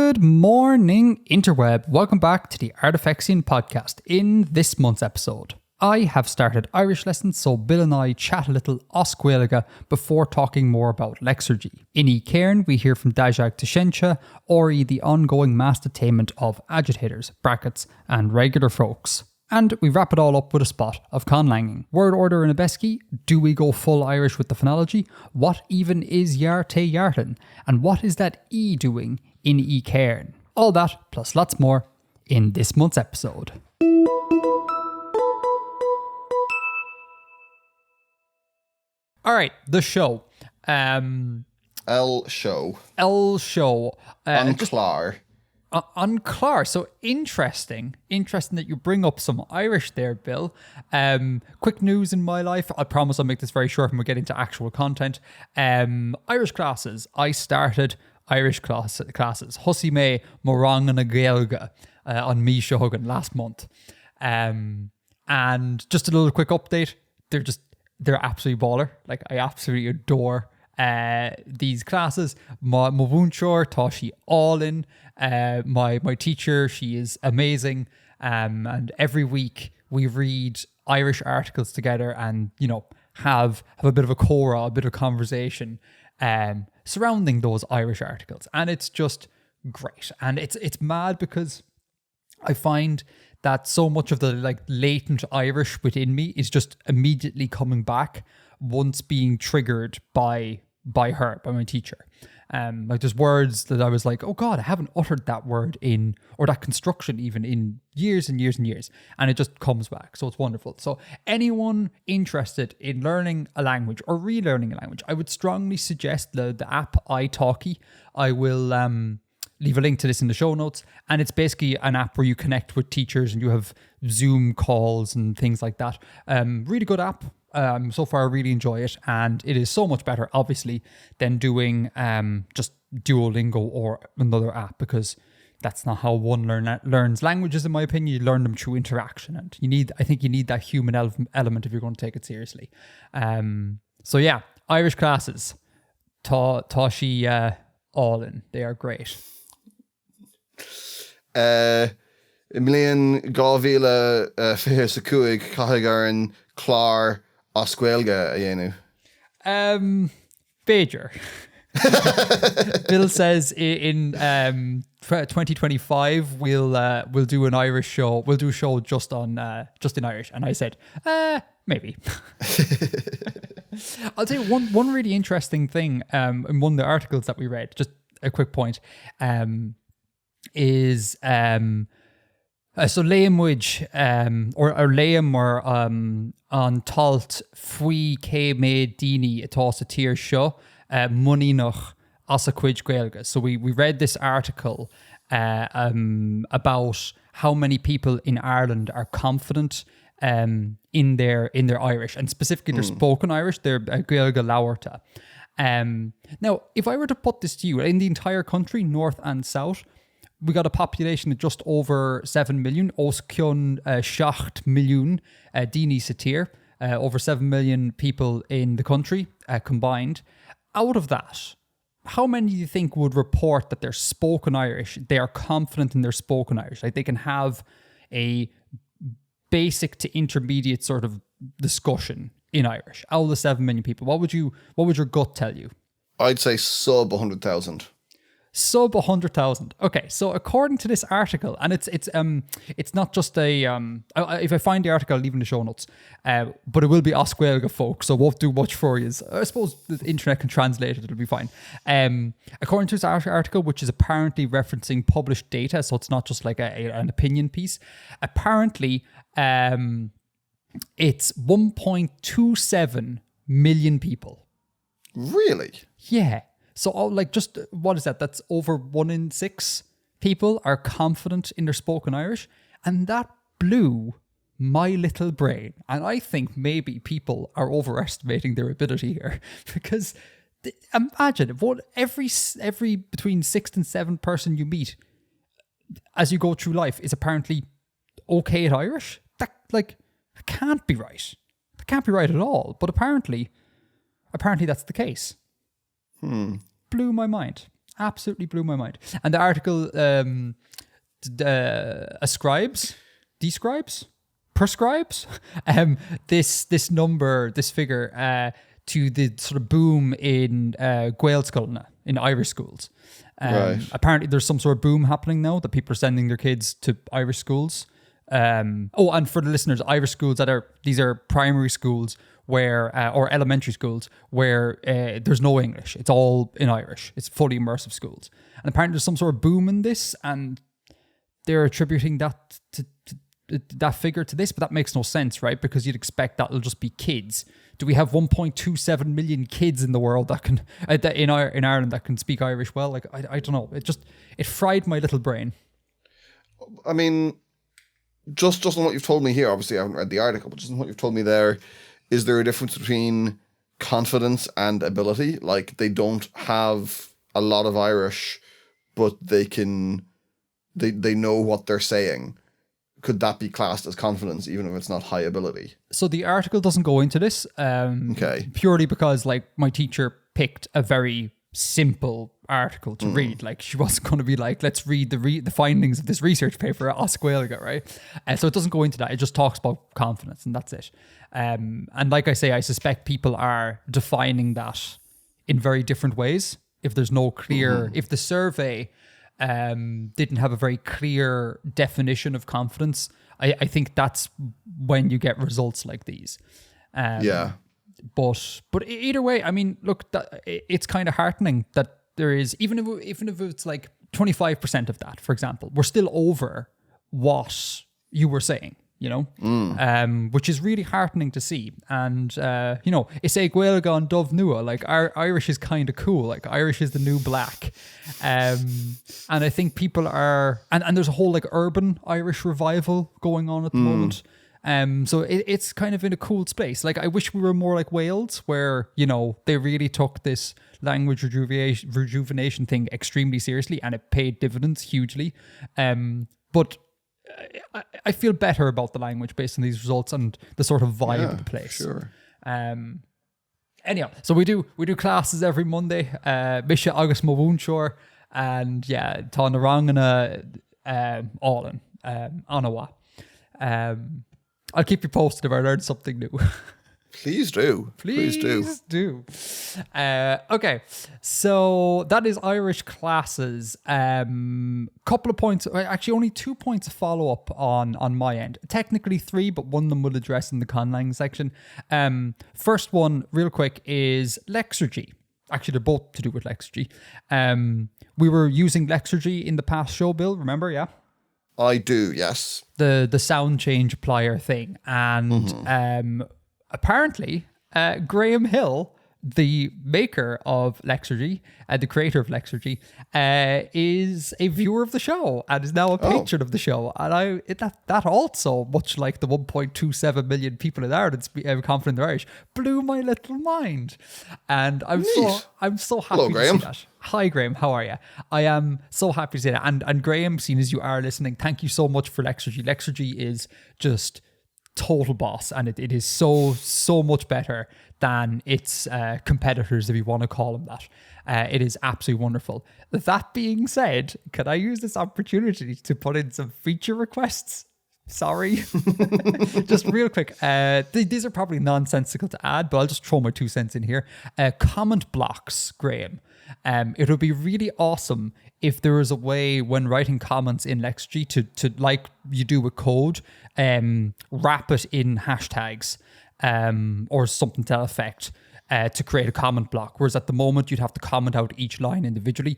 Good morning, interweb. Welcome back to the Artifexian podcast. In this month's episode, I have started Irish lessons, so Bill and I chat a little Oscuelga before talking more about Lexurgy. In Cairn, we hear from Dajag Tashencha, Ori the ongoing mass detainment of agitators, brackets, and regular folks. And we wrap it all up with a spot of conlanging. Word order in Abeski, do we go full Irish with the phonology? What even is Yarte Yartin? And what is that E doing in Cairn? All that, plus lots more, in this month's episode. Alright, the show. L show. On Clár. On Clár. So interesting that you bring up some Irish there, Bill. Quick news in my life. I promise I'll make this very short when we get into actual content. Irish classes. I started Irish classes. Hussie me Morang and a Gaelga on Misha Hogan last month. And just a little quick update. They're absolutely baller. Like, I absolutely adore these classes. My Mavunchor, Tashi all in. My teacher, she is amazing. And every week we read Irish articles together and, you know, have a bit of a chora, a bit of conversation surrounding those Irish articles. And it's just great. And it's mad because I find that so much of the like latent Irish within me is just immediately coming back once being triggered by her, by my teacher. Like there's words that I was like, oh God, I haven't uttered that word or that construction even in years and years and years. And it just comes back. So it's wonderful. So anyone interested in learning a language or relearning a language, I would strongly suggest the app italki. I will leave a link to this in the show notes. And it's basically an app where you connect with teachers and you have Zoom calls and things like that. Really good app. So far, I really enjoy it, and it is so much better, obviously, than doing just Duolingo or another app, because that's not how one learns languages, in my opinion. You learn them through interaction, and I think you need that human element if you're going to take it seriously. So yeah, Irish classes, Tashi all in, they are great. Million Gavila Fihir Sakuig Kahigaran Clár Oscuelga Ayenu. Bajor. Bill says in 2025 we'll do an Irish show. We'll do a show just in Irish, and I said maybe. I'll tell you one really interesting thing in one of the articles that we read. Just a quick point is so Leamwich or Liam or on Talt Fui K made Dini Atos a tier show money noch as a quid Gaelga. So we read this article about how many people in Ireland are confident in their Irish, and specifically their spoken Irish, their Gaelga Laurta. Now, if I were to put this to you, in the entire country, north and south, we got a population of just over 7 million. Oskion 7 million Dini Satir. Over 7 million people in the country combined. Out of that, how many do you think would report that they're spoken Irish? They are confident in their spoken Irish. Like they can have a basic to intermediate sort of discussion in Irish. Out of the 7 million people, what would your gut tell you? I'd say sub 100,000. Sub 100,000. Okay, so according to this article, and it's not just a if I find the article, I'll leave in the show notes. But it will be Oscuelga folk, so won't do much for you. I suppose the internet can translate it; it'll be fine. According to this article, which is apparently referencing published data, so it's not just like an opinion piece. Apparently, it's 1.27 million people. Really? Yeah. So, like, just what is that? That's over 1 in 6 people are confident in their spoken Irish. And that blew my little brain. And I think maybe people are overestimating their ability here. Because imagine, what every between 6th and 7th person you meet as you go through life is apparently okay at Irish. That can't be right. That can't be right at all. But apparently that's the case. Blew my mind. Absolutely blew my mind. And the article prescribes this number, this figure, to the sort of boom in Gaelscoilne in Irish schools. Right. Apparently there's some sort of boom happening now that people are sending their kids to Irish schools. And for the listeners, Irish schools these are primary schools where, or elementary schools where there's no English. It's all in Irish. It's fully immersive schools. And apparently there's some sort of boom in this, and they're attributing that to that figure to this, but that makes no sense, right? Because you'd expect that it'll just be kids. Do we have 1.27 million kids in the world that can in Ireland that can speak Irish well? Like I don't know. It fried my little brain. I mean, just on what you've told me here, obviously I haven't read the article, but just on what you've told me there, is there a difference between confidence and ability? Like, they don't have a lot of Irish, but they know what they're saying. Could that be classed as confidence, even if it's not high ability? So the article doesn't go into this, okay, purely because like my teacher picked a very simple article to read. Like, she wasn't going to be like, let's read the findings of this research paper at Oscuelga, right? So it doesn't go into that. It just talks about confidence, and that's it. And like I say, I suspect people are defining that in very different ways. If there's no clear, if the survey didn't have a very clear definition of confidence, I think that's when you get results like these. Yeah. But either way, I mean, look, it's kind of heartening that there is, even if it's like 25% of that, for example, we're still over what you were saying, you know, which is really heartening to see. And, you know, it's a Gaeilge an Dubh Nua, like our Irish is kind of cool. Like, Irish is the new black. And I think people are, and there's a whole like urban Irish revival going on at the moment. So it's kind of in a cool space. Like, I wish we were more like Wales, where, you know, they really took this language rejuvenation thing extremely seriously, and it paid dividends hugely. But I feel better about the language based on these results and the sort of vibe of the place. Sure. Anyhow, so we do classes every Monday. Misha August Mawunchor, and yeah, tá na rangana Allen Anawa. I'll keep you posted if I learn something new. Please do. Please do. Okay, so that is Irish classes. Couple of points, actually only 2 points of follow up on my end. Technically 3, but one of them will address in the conlang section. First one, real quick, is Lexurgy. Actually, they're both to do with Lexurgy. We were using Lexurgy in the past show, Bill. Remember? Yeah. I do. Yes. The sound change plier thing, and apparently, Graham Hill, the maker of Lexurgy, the creator of Lexurgy, is a viewer of the show and is now a patron of the show. And that also, much like the 1.27 million people in Ireland confident in their Irish, blew my little mind. And I'm so happy Hello, to Graham. see that. Hi, Graham. How are you? I am so happy to see that. And Graham, seeing as you are listening, thank you so much for Lexurgy. Lexurgy is just total boss, and it is so much better than its competitors, if you want to call them that. It is absolutely wonderful. That being said, can I use this opportunity to put in some feature requests? Sorry. Just real quick. These are probably nonsensical to add, but I'll just throw my 2 cents in here. Comment blocks, Graham. It would be really awesome if there was a way when writing comments in Lexurgy to like you do with code, wrap it in hashtags or something to that effect to create a comment block. Whereas at the moment you'd have to comment out each line individually.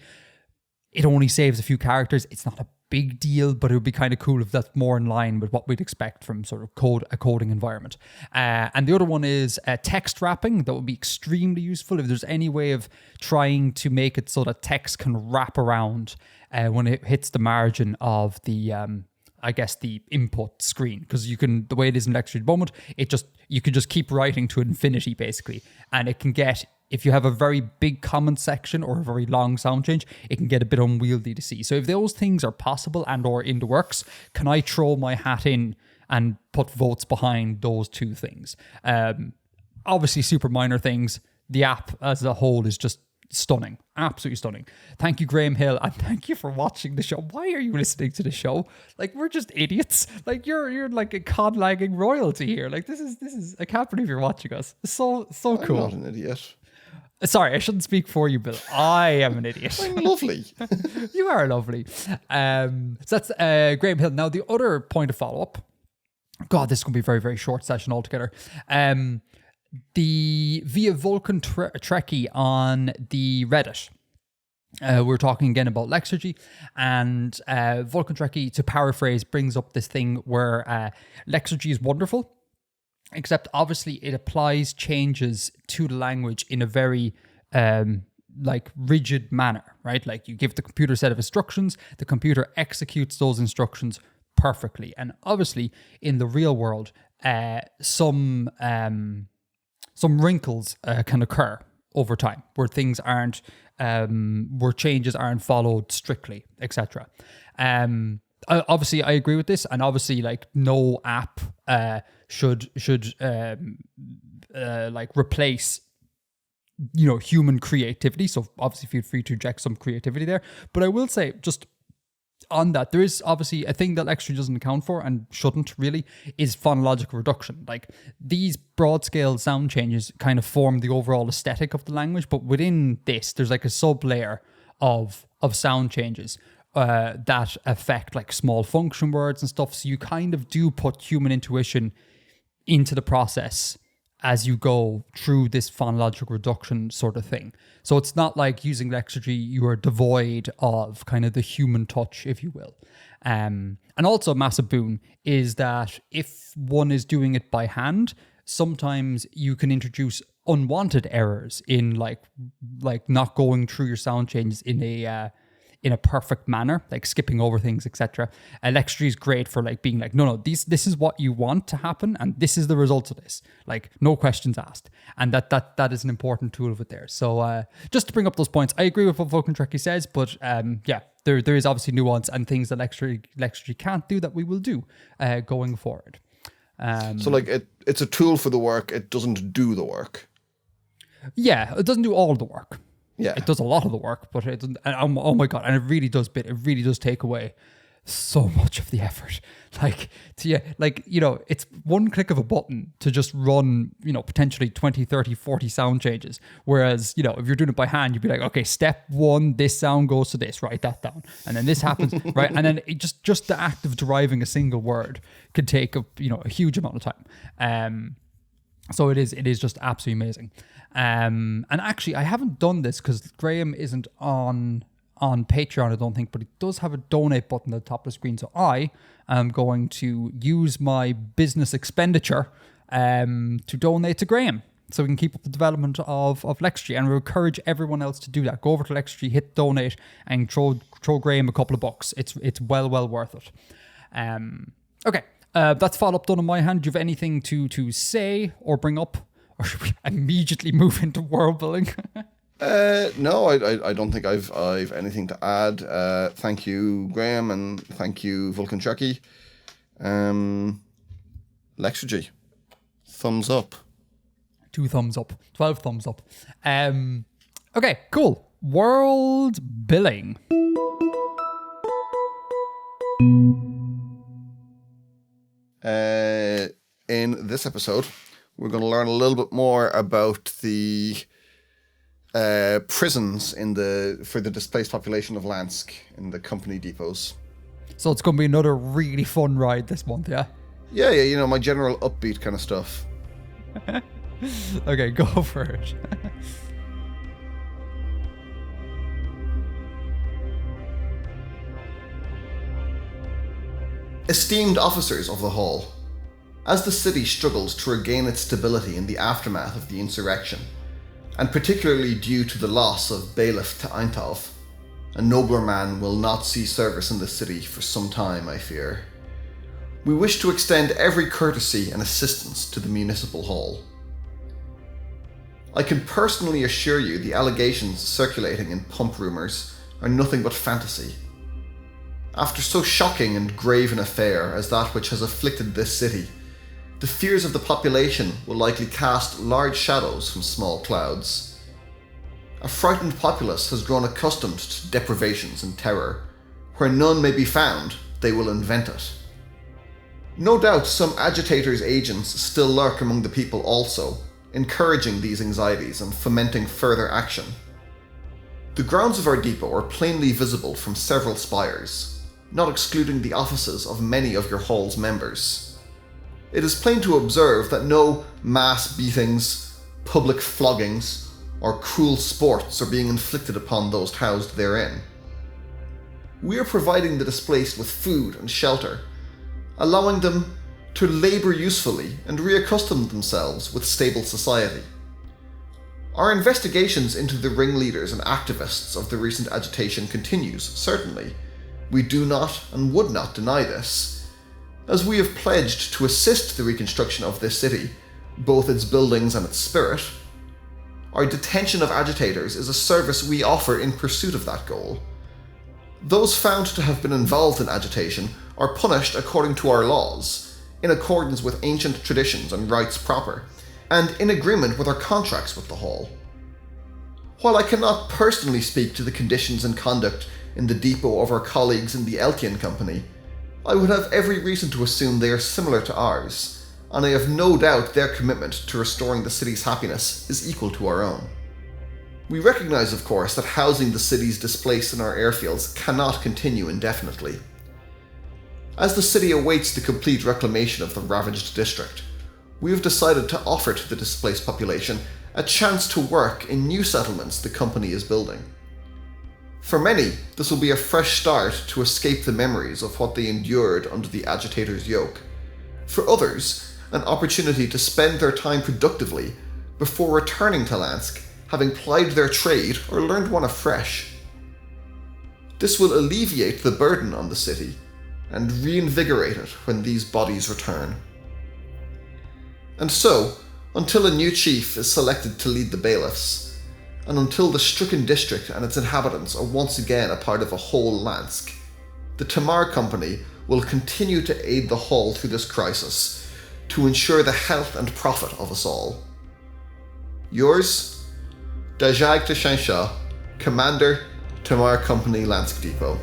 It only saves a few characters. It's not a big deal, but it would be kind of cool if that's more in line with what we'd expect from sort of a coding environment. And the other one is text wrapping. That would be extremely useful if there's any way of trying to make it so that text can wrap around when it hits the margin of the the input screen, because the way it is in Lexurgy at the moment, you can just keep writing to infinity basically, and it can get, if you have a very big comment section or a very long sound change, it can get a bit unwieldy to see. So if those things are possible and or in the works, can I throw my hat in and put votes behind those 2 things? Obviously super minor things. The app as a whole is just stunning, absolutely stunning. Thank you, Graham Hill, and thank you for watching the show. Why are you listening to the show? Like, we're just idiots. Like, you're like a cod-lagging royalty here. Like, this is I can't believe you're watching us. It's so cool. I'm not an idiot. Sorry, I shouldn't speak for you, Bill. I am an idiot. I'm lovely. You are lovely. So that's Graham Hill. Now, the other point of follow-up. God, this is going to be a very, very short session altogether. The via Vulcan Trekkie on the Reddit. We're talking again about Lexurgy, and Vulcan Trekkie, to paraphrase, brings up this thing where Lexurgy is wonderful, except obviously it applies changes to the language in a very like rigid manner, right? Like, you give the computer a set of instructions, the computer executes those instructions perfectly. And obviously in the real world, some wrinkles can occur over time where things aren't, where changes aren't followed strictly, etc. Obviously, I agree with this, and obviously, like, no app should like replace, you know, human creativity. So obviously, feel free to inject some creativity there. But I will say, just on that, there is obviously a thing that Lexurgy doesn't account for, and shouldn't really, is phonological reduction. Like, these broad scale sound changes kind of form the overall aesthetic of the language, but within this, there's like a sub layer of sound changes that affect like small function words and stuff. So you kind of do put human intuition into the process as you go through this phonological reduction sort of thing. So it's not like using Lexurgy, you are devoid of kind of the human touch, if you will. And also a massive boon is that if one is doing it by hand, sometimes you can introduce unwanted errors in like not going through your sound changes in a perfect manner, like skipping over things, etc. Lexurgy is great for like being like, no, this is what you want to happen, and this is the result of this. Like, no questions asked, and that is an important tool of it there. So just to bring up those points, I agree with what Vulcan Trekkie says, but yeah, there is obviously nuance and things that Lexurgy can't do that we will do going forward. So like it's a tool for the work. It doesn't do the work. Yeah, it doesn't do all the work. Yeah, it does a lot of the work, but it doesn't. Oh my god! And it really does take away so much of the effort. Like, it's one click of a button to just run, potentially 20, 30, 40 sound changes. Whereas, if you're doing it by hand, you'd be like, okay, step 1, this sound goes to this, write that down, and then this happens, right? And then it just the act of deriving a single word could take a huge amount of time. So it is just absolutely amazing. And actually, I haven't done this because Graham isn't on Patreon, I don't think, but it does have a donate button at the top of the screen. So I am going to use my business expenditure to donate to Graham, so we can keep up the development of Lexurgy. And we encourage everyone else to do that. Go over to Lexurgy, hit donate, and throw Graham a couple of bucks. It's well worth it. Okay. That's follow-up done on my hand. Do you have anything to say or bring up? Or should we immediately move into world building? No, I don't think I've anything to add. Thank you, Graham, and thank you, Vulcan Trekkie. Lexurgy. Thumbs up. 2 thumbs up. 12 thumbs up. Okay, cool. World billing. In this episode, we're going to learn a little bit more about the prisons for the displaced population of Lansk in the company depots. So it's going to be another really fun ride this month, yeah? Yeah, my general upbeat kind of stuff. Okay, go for it. Esteemed officers of the Hall, as the city struggles to regain its stability in the aftermath of the insurrection, and particularly due to the loss of Bailiff to Einthoff, a nobler man will not see service in the city for some time, I fear. We wish to extend every courtesy and assistance to the Municipal Hall. I can personally assure you the allegations circulating in pump rumours are nothing but fantasy. After so shocking and grave an affair as that which has afflicted this city, the fears of the population will likely cast large shadows from small clouds. A frightened populace has grown accustomed to deprivations and terror. Where none may be found, they will invent it. No doubt some agitators' agents still lurk among the people also, encouraging these anxieties and fomenting further action. The grounds of our depot are plainly visible from several spires, not excluding the offices of many of your hall's members. It is plain to observe that no mass beatings, public floggings, or cruel sports are being inflicted upon those housed therein. We are providing the displaced with food and shelter, allowing them to labour usefully and reaccustom themselves with stable society. Our investigations into the ringleaders and activists of the recent agitation continues, certainly. We do not and would not deny this, as we have pledged to assist the reconstruction of this city, both its buildings and its spirit. Our detention of agitators is a service we offer in pursuit of that goal. Those found to have been involved in agitation are punished according to our laws, in accordance with ancient traditions and rights proper, and in agreement with our contracts with the Hall. While I cannot personally speak to the conditions and conduct in the depot of our colleagues in the Eltian Company, I would have every reason to assume they are similar to ours, and I have no doubt their commitment to restoring the city's happiness is equal to our own. We recognise, of course, that housing the cities displaced in our airfields cannot continue indefinitely. As the city awaits the complete reclamation of the ravaged district, we have decided to offer to the displaced population a chance to work in new settlements the company is building. For many, this will be a fresh start to escape the memories of what they endured under the agitators' yoke. For others, an opportunity to spend their time productively before returning to Lansk, having plied their trade or learned one afresh. This will alleviate the burden on the city and reinvigorate it when these bodies return. And so, until a new chief is selected to lead the bailiffs, and until the stricken district and its inhabitants are once again a part of a whole Lansk, the Tamar Company will continue to aid the Hall through this crisis, to ensure the health and profit of us all. Yours, Dajag Tashansha, Commander, Tamar Company, Lansk Depot.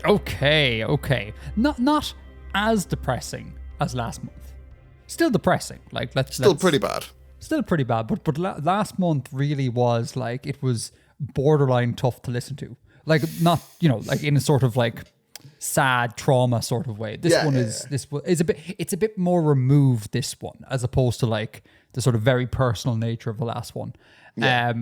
Okay. Not as depressing as last month. Still depressing. Pretty bad. Still pretty bad. But last month really was like, it was borderline tough to listen to. Like, not, like in a sort of like sad trauma sort of way. This one is a bit more removed, this one, as opposed to like the sort of very personal nature of the last one. Yeah.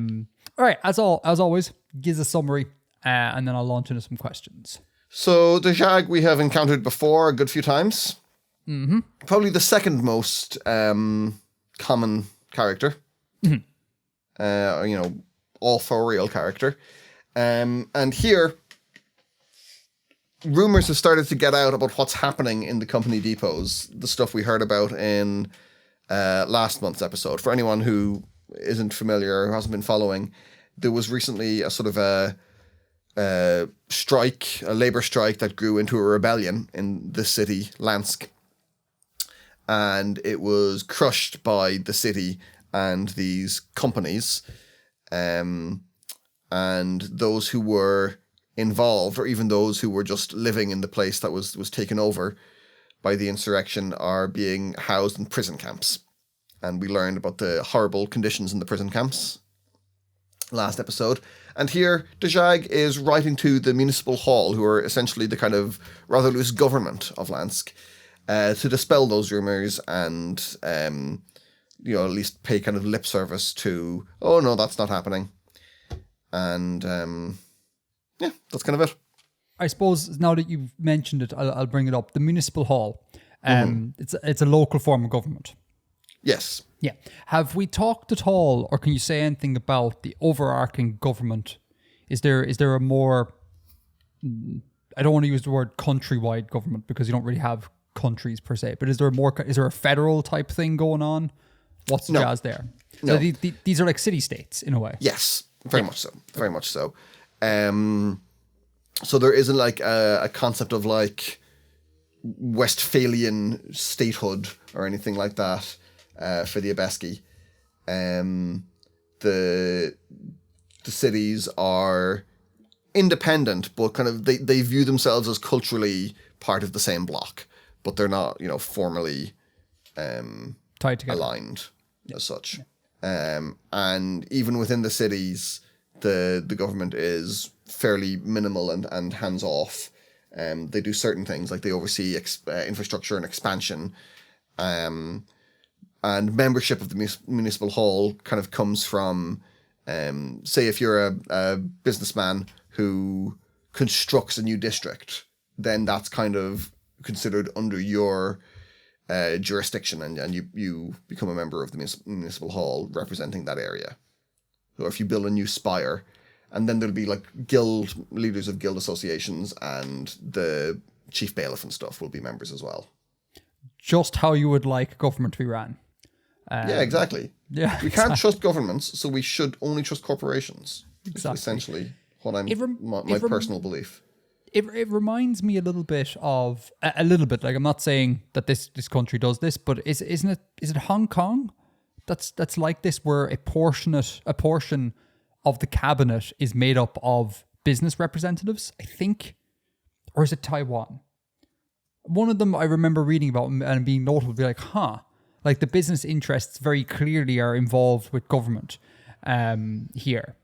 All right, as always, gives a summary, and then I'll launch into some questions. So the Jag we have encountered before a good few times. Mm-hmm. Probably the second most common character. Mm-hmm. Authorial character. And here, rumors have started to get out about what's happening in the company depots. The stuff we heard about in last month's episode. For anyone who isn't familiar, who hasn't been following, there was recently a sort of a labor strike that grew into a rebellion in the city, Lansk. And it was crushed by the city and these companies. And those who were involved, or even those who were just living in the place that was taken over by the insurrection, are being housed in prison camps. And we learned about the horrible conditions in the prison camps last episode. And here, Dajag is writing to the Municipal Hall, who are essentially the kind of rather loose government of Lansk, to dispel those rumors and, at least pay kind of lip service to, oh no, that's not happening. And, that's kind of it. I suppose now that you've mentioned it, I'll bring it up. The Municipal Hall, it's a local form of government. Yes. Yeah. Have we talked at all, or can you say anything about the overarching government? Is there a more, I don't want to use the word countrywide government because you don't really have countries per se, but is there a federal type thing going on? What's the jazz there? So No. these are like city-states in a way. Yes, very much so. Very much so. So there isn't like a concept of like Westphalian statehood or anything like that for the Abeski. The cities are independent, but kind of they view themselves as culturally part of the same block, but they're not, formally Tied together. aligned as such. And even within the cities, the government is fairly minimal and hands off. They do certain things, like they oversee infrastructure and expansion. And membership of the municipal hall kind of comes from, say, if you're a businessman who constructs a new district, then that's kind of considered under your jurisdiction, and you become a member of the municipal hall representing that area. So if you build a new spire, and then there'll be like guild leaders of guild associations, and the chief bailiff and stuff will be members as well. Just how you would like government to be ran. Yeah, exactly. Yeah, we can't trust governments, so we should only trust corporations. Exactly. Essentially, what my personal belief. It reminds me a little bit of like, I'm not saying that this country does this, but is it Hong Kong that's like this, where a portion of the cabinet is made up of business representatives, I think, or is it Taiwan? One of them I remember reading about and being notable, be like, like the business interests very clearly are involved with government here.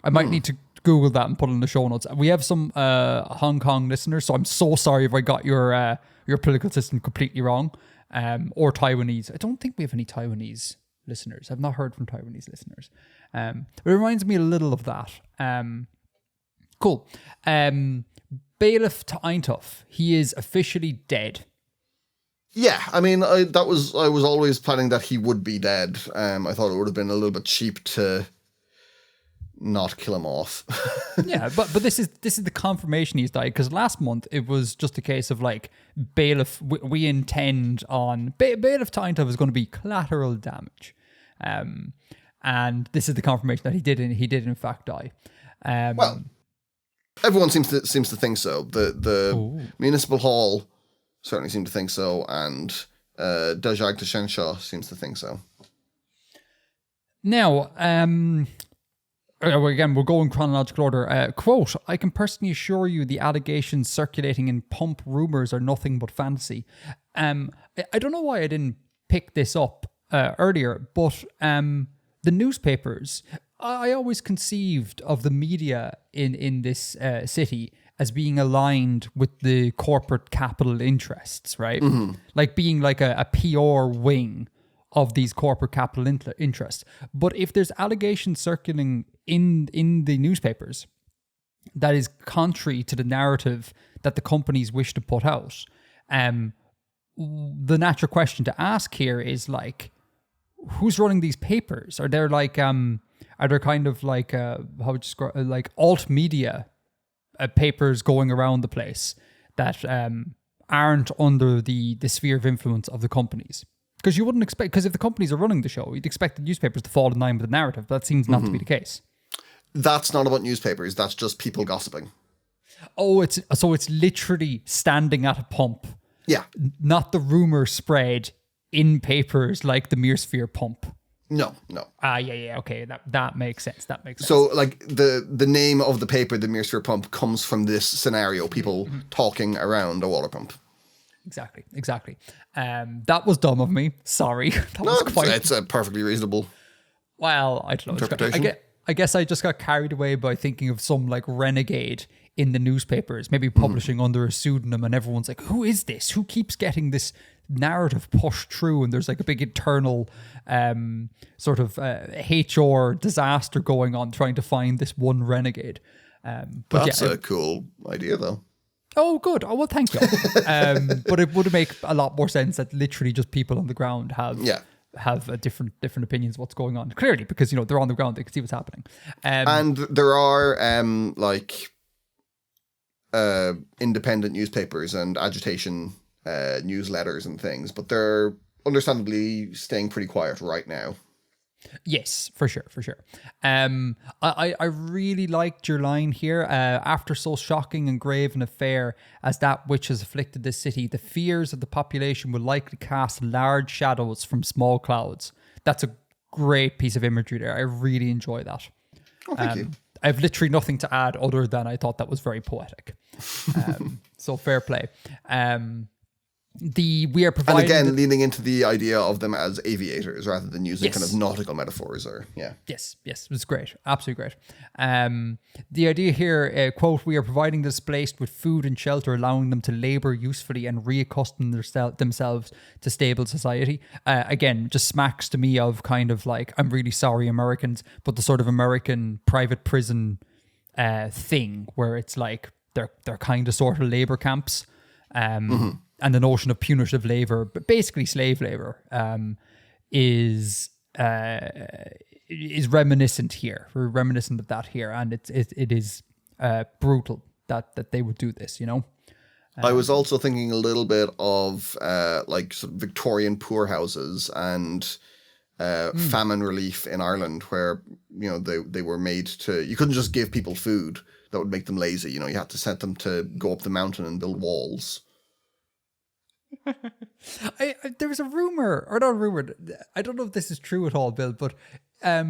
I might need to Google that and put it in the show notes. We have some Hong Kong listeners, so I'm so sorry if I got your political system completely wrong. Or Taiwanese. I don't think we have any Taiwanese listeners. I've not heard from Taiwanese listeners. It reminds me a little of that. Cool. Bailiff to Einthoff. He is officially dead. Yeah, I mean, I was always planning that he would be dead. I thought it would have been a little bit cheap to not kill him off. Yeah, but this is the confirmation he's died, because last month it was just a case of like, bailiff, we intend on bailiff to Einthoff is going to be collateral damage, and this is the confirmation that he did in fact die. Well, everyone seems to think so. The municipal hall certainly seem to think so, and Dajag to Shenshaw seems to think so. Now, again, we'll go in chronological order. Quote, I can personally assure you the allegations circulating in pump rumours are nothing but fantasy. I don't know why I didn't pick this up earlier, but the newspapers, I always conceived of the media in this city as being aligned with the corporate capital interests, right? Mm-hmm. Like being like a PR wing of these corporate capital interests. But if there's allegations circulating in the newspapers that is contrary to the narrative that the companies wish to put out, the natural question to ask here is like, who's running these papers? Are there like are there kind of like how would you describe, like alt media papers going around the place that aren't under the sphere of influence of the companies? Because you wouldn't expect, because if the companies are running the show, you'd expect the newspapers to fall in line with the narrative. But that seems not to be the case. That's not about newspapers. That's just people gossiping. Oh, it's literally standing at a pump. Yeah. Not the rumor spread in papers like the Mearsphere pump. No. Yeah. Okay, that makes sense. That makes sense. So, like, the name of the paper, the Mearsphere pump, comes from this scenario: people talking around a water pump. Exactly. That was dumb of me. Sorry. It's a perfectly reasonable. Well, I don't know. Interpretation. I guess I just got carried away by thinking of some like renegade in the newspapers, maybe publishing under a pseudonym, and everyone's like, who is this? Who keeps getting this narrative pushed through? And there's like a big internal sort of HR disaster going on trying to find this one renegade. But that's a cool idea, though. Oh, good. Oh, well, thank you. But it would make a lot more sense that literally just people on the ground have a different opinions of what's going on. Clearly, because they're on the ground, they can see what's happening. And there are independent newspapers and agitation newsletters and things, but they're understandably staying pretty quiet right now. Yes, for sure, for sure. I really liked your line here. After so shocking and grave an affair as that which has afflicted this city, the fears of the population will likely cast large shadows from small clouds. That's a great piece of imagery there. I really enjoy that. Oh, thank you. I have literally nothing to add other than I thought that was very poetic. So fair play. We are providing, and again, leaning into the idea of them as aviators rather than using Yes. kind of nautical metaphors, or Yes, it was great. Absolutely great. The idea here, quote, we are providing the displaced with food and shelter, allowing them to labor usefully and reaccustom themselves to stable society. Again, just smacks to me of kind of like, I'm really sorry, Americans, but the sort of American private prison thing where it's like they're kind of sort of labor camps. And the notion of punitive labor, but basically slave labor, is reminiscent here. We're reminiscent of that here, and it is brutal that they would do this. You know. I was also thinking a little bit of like sort of Victorian poorhouses and famine relief in Ireland, where they were made to. You couldn't just give people food that would make them lazy. You had to send them to go up the mountain and build walls. There was a rumor, or not a rumor, I don't know if this is true at all, Bill, but I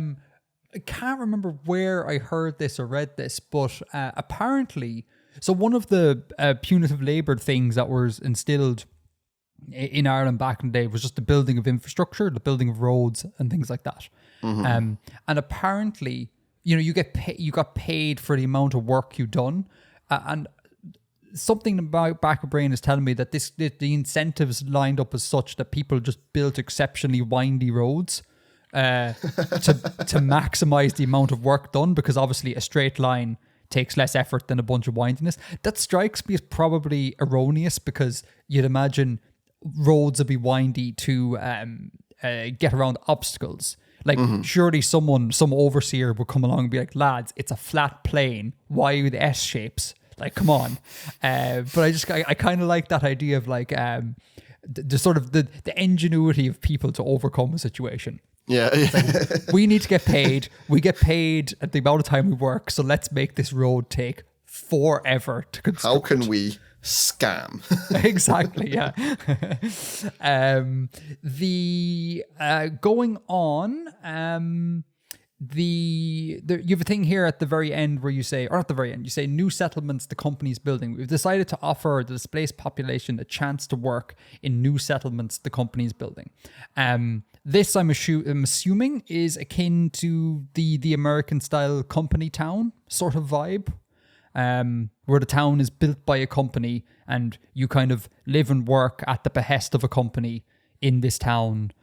can't remember where I heard this or read this, but apparently, so one of the punitive labour things that was instilled in Ireland back in the day was just the building of infrastructure, the building of roads and things like that. And apparently, you got paid for the amount of work you've done, and something about back of brain is telling me that the incentives lined up as such that people just built exceptionally windy roads to maximize the amount of work done, because obviously a straight line takes less effort than a bunch of windiness. That strikes me as probably erroneous, because you'd imagine roads would be windy to get around obstacles. Like, surely some overseer would come along and be like, lads, it's a flat plane. Why are the S shapes? Like, come on. But I kind of like that idea of like the sort of the ingenuity of people to overcome a situation. Yeah. Like, we need to get paid. We get paid at the amount of time we work. So let's make this road take forever to construct. How can we scam? Exactly. Yeah. Going on. You have a thing here at the very end where you say, or at the very end, you say new settlements the company's building. We've decided to offer the displaced population a chance to work in new settlements the company's building. This I'm assuming is akin to the American style company town sort of vibe, where the town is built by a company and you kind of live and work at the behest of a company in this town,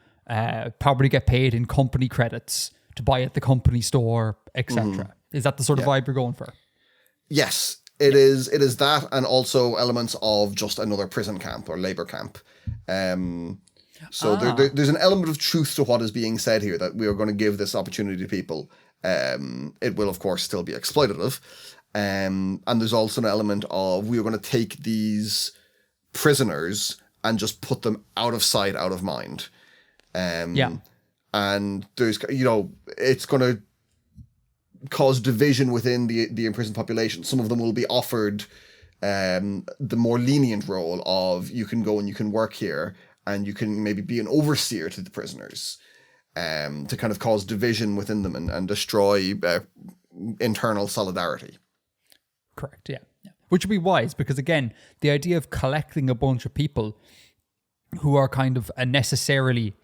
probably get paid in company credits to buy at the company store, etc. Is that the sort of vibe you're going for? Yes, it is. It is that, and also elements of just another prison camp or labor camp. So there's an element of truth to what is being said here, that we are going to give this opportunity to people. It will, of course, still be exploitative. And there's also an element of, we are going to take these prisoners and just put them out of sight, out of mind. And there's, it's going to cause division within the imprisoned population. Some of them will be offered the more lenient role of, you can go and you can work here and you can maybe be an overseer to the prisoners, to kind of cause division within them and destroy internal solidarity. Correct, yeah. Which would be wise, because again, the idea of collecting a bunch of people who are kind of necessarily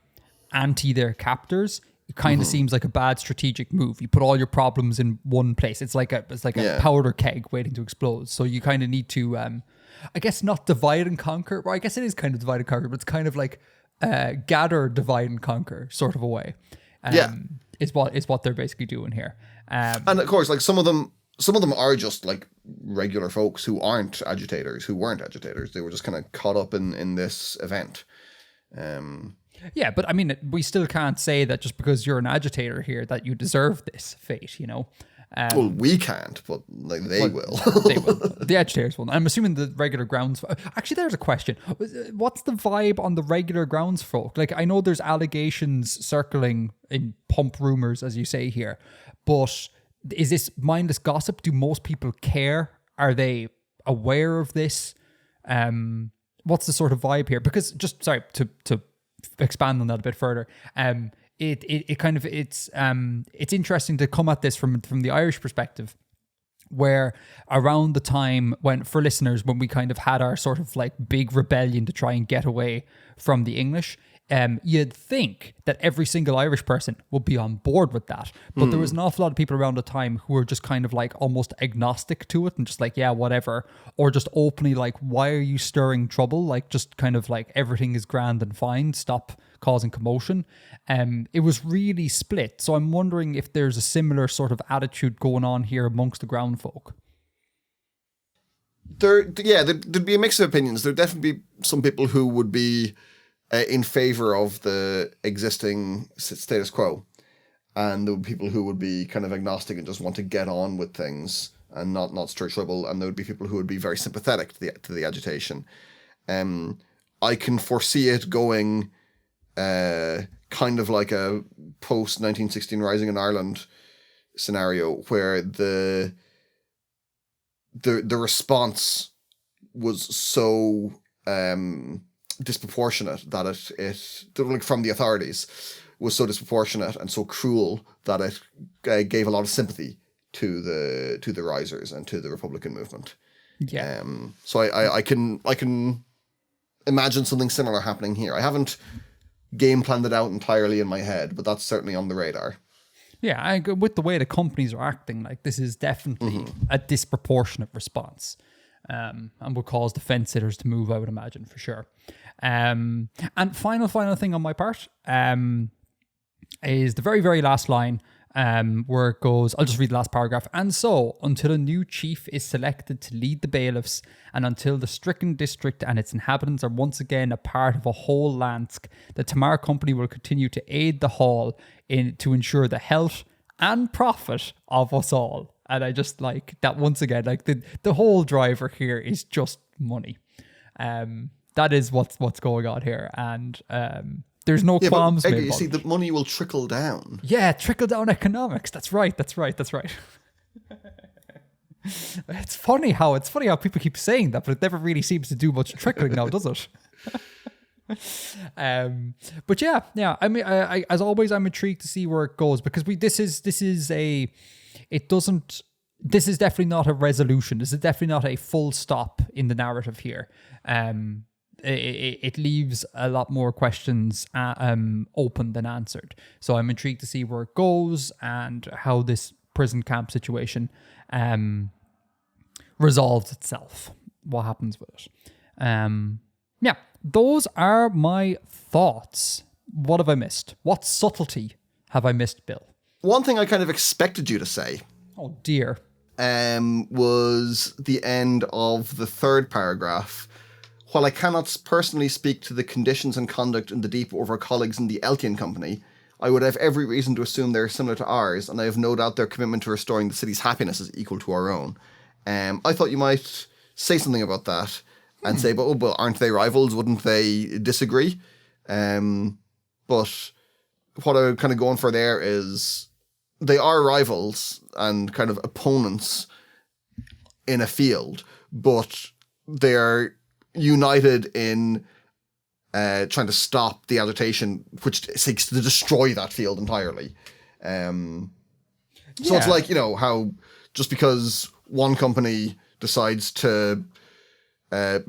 anti their captors, it kind of seems like a bad strategic move. You put all your problems in one place. It's like a powder keg waiting to explode. So you kind of need to, I guess, not divide and conquer. Well, I guess it is kind of divide and conquer, but it's kind of like gather, divide and conquer sort of a way. Is what they're basically doing here. And of course, like some of them are just like regular folks who weren't agitators. They were just kind of caught up in this event. Yeah, but I mean, we still can't say that just because you're an agitator here that you deserve this fate, Well, we can't, but like they will. They will. The agitators will. I'm assuming the regular grounds. Actually, there's a question. What's the vibe on the regular grounds folk? Like, I know there's allegations circling in pump rumors, as you say here, but is this mindless gossip? Do most people care? Are they aware of this? What's the sort of vibe here? Because just sorry to expand on that a bit further. It's interesting to come at this from the Irish perspective, where around the time when, for listeners, when we kind of had our sort of like big rebellion to try and get away from the English, you'd think that every single Irish person would be on board with that. But there was an awful lot of people around the time who were just kind of like almost agnostic to it and just like, yeah, whatever. Or just openly like, why are you stirring trouble? Like, just kind of like, everything is grand and fine. Stop causing commotion. It was really split. So I'm wondering if there's a similar sort of attitude going on here amongst the ground folk. There'd be a mix of opinions. There'd definitely be some people who would be in favor of the existing status quo, and there would be people who would be kind of agnostic and just want to get on with things and not stir trouble, and there would be people who would be very sympathetic to the agitation. I can foresee it going kind of like a post 1916 Rising in Ireland scenario, where the response was so disproportionate that it like from the authorities was so disproportionate and so cruel that it gave a lot of sympathy to the risers and to the Republican movement. Yeah. So I can imagine something similar happening here. I haven't game planned it out entirely in my head, but that's certainly on the radar. Yeah, with the way the companies are acting, like, this is definitely a disproportionate response, and will cause the fence sitters to move, I would imagine, for sure. And final thing on my part is the very, very last line, where it goes, I'll just read the last paragraph. And so, until a new chief is selected to lead the bailiffs, and until the stricken district and its inhabitants are once again a part of a whole Lansk, the Tamar Company will continue to aid the hall to ensure the health and profit of us all. And I just like that once again, like the whole driver here is just money. That is what's going on here. And there's no qualms made. You see, the money will trickle down. Yeah, trickle down economics. That's right. It's funny how people keep saying that, but it never really seems to do much trickling now, does it? But yeah. I mean, I as always, I'm intrigued to see where it goes, because this is definitely not a resolution. This is definitely not a full stop in the narrative here. It leaves a lot more questions open than answered. So I'm intrigued to see where it goes and how this prison camp situation resolves itself. What happens with it? Yeah, those are my thoughts. What have I missed? What subtlety have I missed, Bill? One thing I kind of expected you to say. Oh dear. Was the end of the third paragraph. While I cannot personally speak to the conditions and conduct in the depot of our colleagues in the Eltian Company, I would have every reason to assume they are similar to ours, and I have no doubt their commitment to restoring the city's happiness is equal to our own. I thought you might say something about that and say, but aren't they rivals? Wouldn't they disagree? But what I'm kind of going for there is they are rivals and kind of opponents in a field, but they're united in trying to stop the agitation, which seeks to destroy that field entirely. So it's like, how just because one company decides to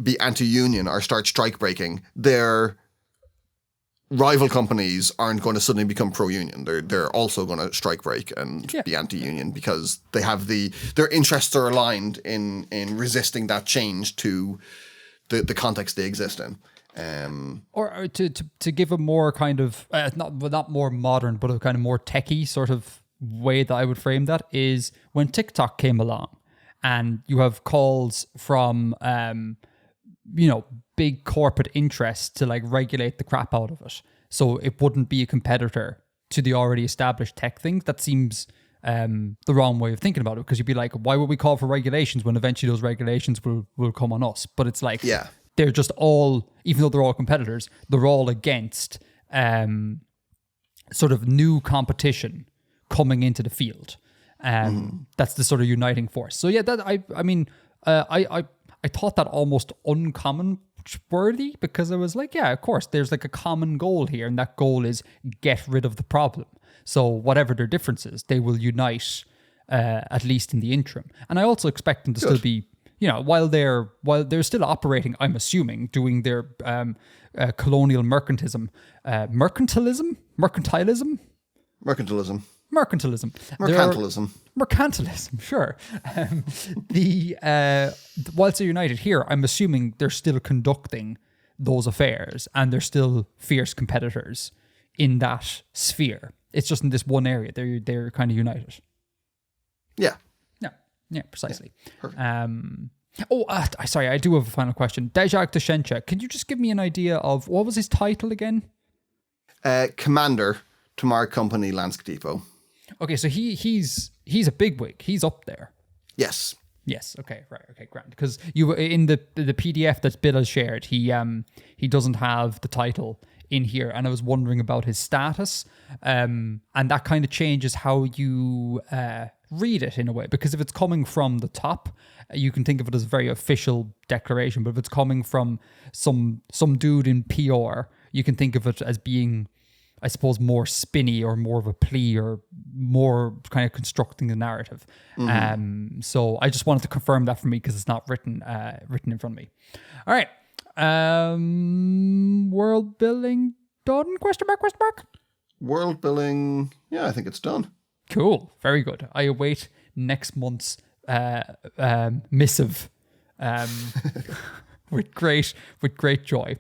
be anti-union or start strike breaking, their rival companies aren't going to suddenly become pro-union. They're also going to strike break and be anti-union because they have their interests are aligned in resisting that change to the context they exist in. Or to give a more kind of not more modern, but a kind of more techie sort of way that I would frame that is when TikTok came along, and you have calls from big corporate interests to like regulate the crap out of it, so it wouldn't be a competitor to the already established tech thing. That seems the wrong way of thinking about it, because you'd be like, why would we call for regulations when eventually those regulations will come on us? But it's like, they're just all, even though they're all competitors, they're all against sort of new competition coming into the field. That's the sort of uniting force. So yeah, that I mean, I thought that almost uncommon worthy, because I was like, yeah, of course, there's like a common goal here, and that goal is get rid of the problem. So whatever their differences, they will unite, at least in the interim. And I also expect them to still be, you know, while they're still operating, I'm assuming, doing their colonial mercantilism, sure. Whilst they're united here, I'm assuming they're still conducting those affairs, and they're still fierce competitors in that sphere. It's just in this one area they're kind of united. Yeah, precisely. Yeah, sorry, I do have a final question. Dejak Dushencha, can you just give me an idea of what was his title again? Commander, Tamar Company, Lansk Depot. Okay, so he's a bigwig. He's up there. Yes. Okay. Right. Okay. Grand. Because you in the PDF that Bill has shared, he doesn't have the title in here, and I was wondering about his status, and that kind of changes how you read it in a way. Because if it's coming from the top, you can think of it as a very official declaration. But if it's coming from some dude in PR, you can think of it as being, I suppose, more spinny or more of a plea or more kind of constructing the narrative. So I just wanted to confirm that for me, because it's not written in front of me. All right. World building done? Question mark? World building, yeah, I think it's done. Cool. Very good. I await next month's missive with great joy.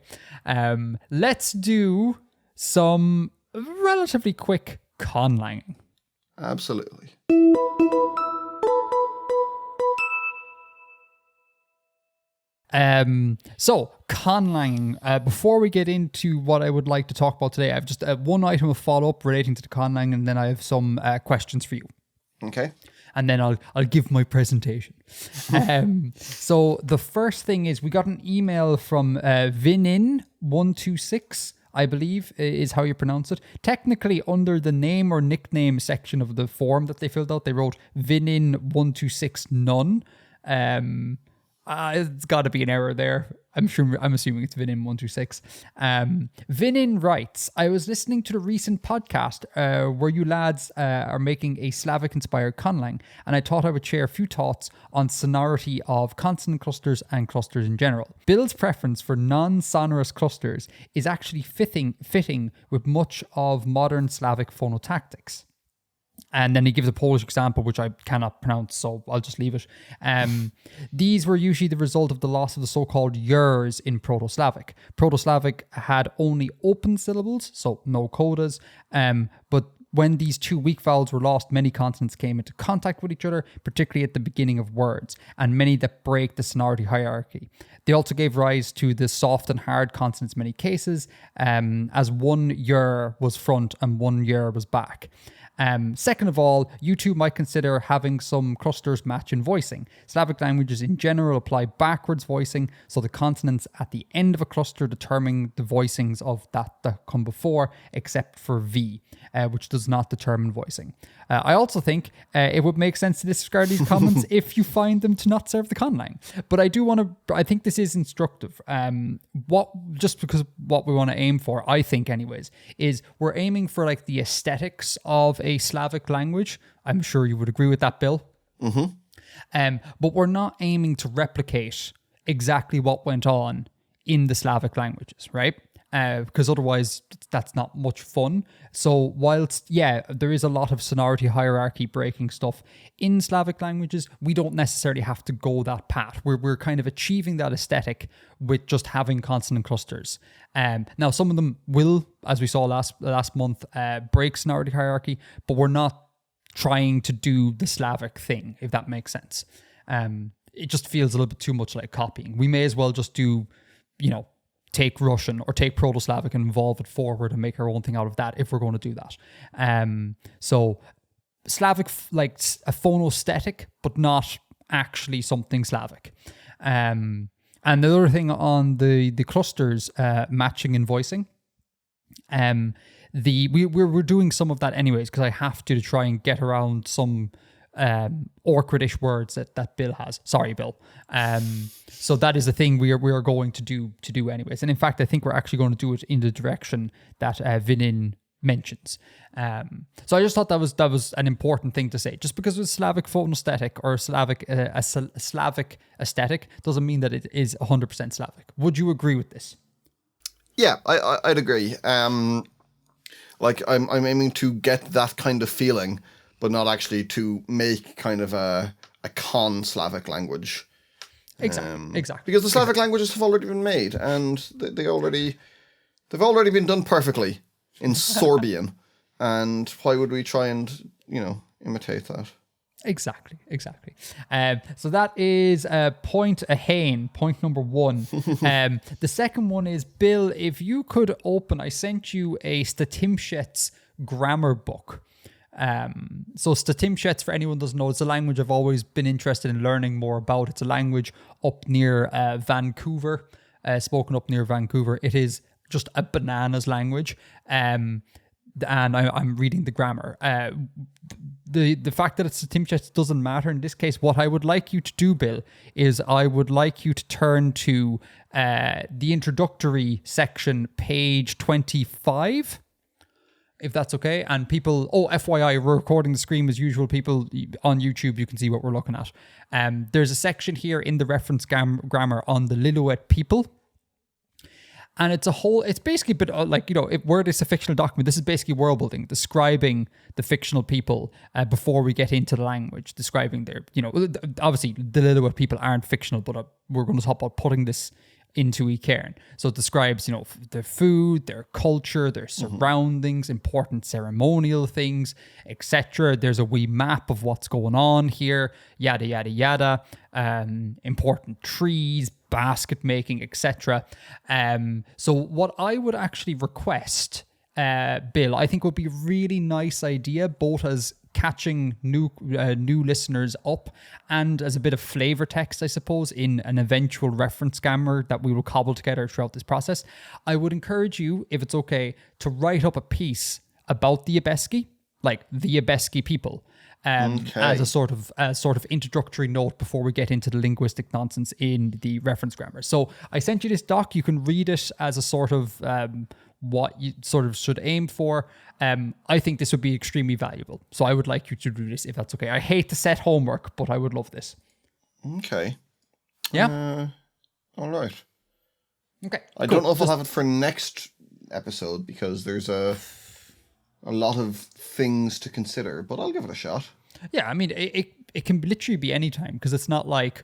Let's do some relatively quick conlanging. Absolutely. So conlanging, before we get into what I would like to talk about today, I have just one item of follow-up relating to the conlang, and then I have some questions for you. Okay. And then I'll give my presentation. So the first thing is, we got an email from Vinin126, I believe is how you pronounce it. Technically, under the name or nickname section of the form that they filled out, they wrote Vinin126 none. It's got to be an error there. I'm assuming it's Vinin126. Vinin writes, I was listening to the recent podcast where you lads are making a Slavic-inspired conlang, and I thought I would share a few thoughts on sonority of consonant clusters and clusters in general. Bill's preference for non-sonorous clusters is actually fitting with much of modern Slavic phonotactics. And then he gives a Polish example, which I cannot pronounce, so I'll just leave it. These were usually the result of the loss of the so-called yers in Proto-Slavic. Proto-Slavic had only open syllables, so no codas, but when these two weak vowels were lost, many consonants came into contact with each other, particularly at the beginning of words, and many that break the sonority hierarchy. They also gave rise to the soft and hard consonants in many cases, as one yer was front and one yer was back. Second of all, you two might consider having some clusters match in voicing. Slavic languages in general apply backwards voicing, so the consonants at the end of a cluster determine the voicings of that come before, except for V, which does not determine voicing. I also think it would make sense to disregard these comments if you find them to not serve the conlang. But I think this is instructive. Just because what we want to aim for, I think anyways, is we're aiming for like the aesthetics of a Slavic language. I'm sure you would agree with that, Bill. But we're not aiming to replicate exactly what went on in the Slavic languages, right? Because otherwise that's not much fun. So whilst, there is a lot of sonority hierarchy breaking stuff in Slavic languages, we don't necessarily have to go that path. We're kind of achieving that aesthetic with just having consonant clusters. Now, some of them will, as we saw last month, break sonority hierarchy, but we're not trying to do the Slavic thing, if that makes sense. It just feels a little bit too much like copying. We may as well just do, take Russian or take Proto-Slavic and evolve it forward and make our own thing out of that if we're going to do that. So Slavic, like a phonostatic, but not actually something Slavic. And the other thing on the clusters, matching and voicing, we're doing some of that anyways, because I have to try and get around some Orcridish words that Bill has. Sorry, Bill. So that is the thing we are going to do anyways. And in fact, I think we're actually going to do it in the direction that Vinin mentions. So I just thought that was an important thing to say. Just because it's Slavic phonostatic or Slavic Slavic aesthetic doesn't mean that it is 100% Slavic. Would you agree with this? Yeah, I'd agree. Like I'm aiming to get that kind of feeling, but not actually to make kind of a con-Slavic language. Exactly. Because the Slavic languages have already been made, and they've already been done perfectly in Sorbian. And why would we try and, imitate that? Exactly. So that is point number 1. The second one is, Bill, if you could open, I sent you a Statimshets grammar book. So Statimshets, for anyone who doesn't know, it's a language I've always been interested in learning more about. It's a language up near Vancouver, spoken up near Vancouver. It is just a bananas language. And I'm reading the grammar. The fact that it's Statimshets doesn't matter in this case. What I would like you to do, Bill, is I would like you to turn to the introductory section, page 25, if that's okay. And people, FYI, we're recording the screen as usual. People on YouTube, you can see what we're looking at. There's a section here in the reference grammar on the Lillooet people. And it's basically a bit like, if Word is a fictional document, this is basically world building, describing the fictional people before we get into the language, describing their, obviously the Lillooet people aren't fictional, but we're going to talk about putting this into Ecairn. So it describes, their food, their culture, their surroundings, important ceremonial things, etc. There's a wee map of what's going on here, yada, yada, yada. Important trees, basket making, etc. So what I would actually request, Bill, I think would be a really nice idea, both as catching new listeners up and as a bit of flavor text, I suppose, in an eventual reference grammar that we will cobble together throughout this process. I would encourage you, if it's okay, to write up a piece about the Abeski, like the Abeski people, as a sort of introductory note before we get into the linguistic nonsense in the reference grammar. So I sent you this doc. You can read it as a sort of what you sort of should aim for. I think this would be extremely valuable. So I would like you to do this, if that's okay. I hate to set homework, but I would love this. Okay. Yeah? All right. Okay. I don't know if I'll have it for next episode because there's a lot of things to consider, but I'll give it a shot. Yeah, I mean, it can literally be any time, because it's not like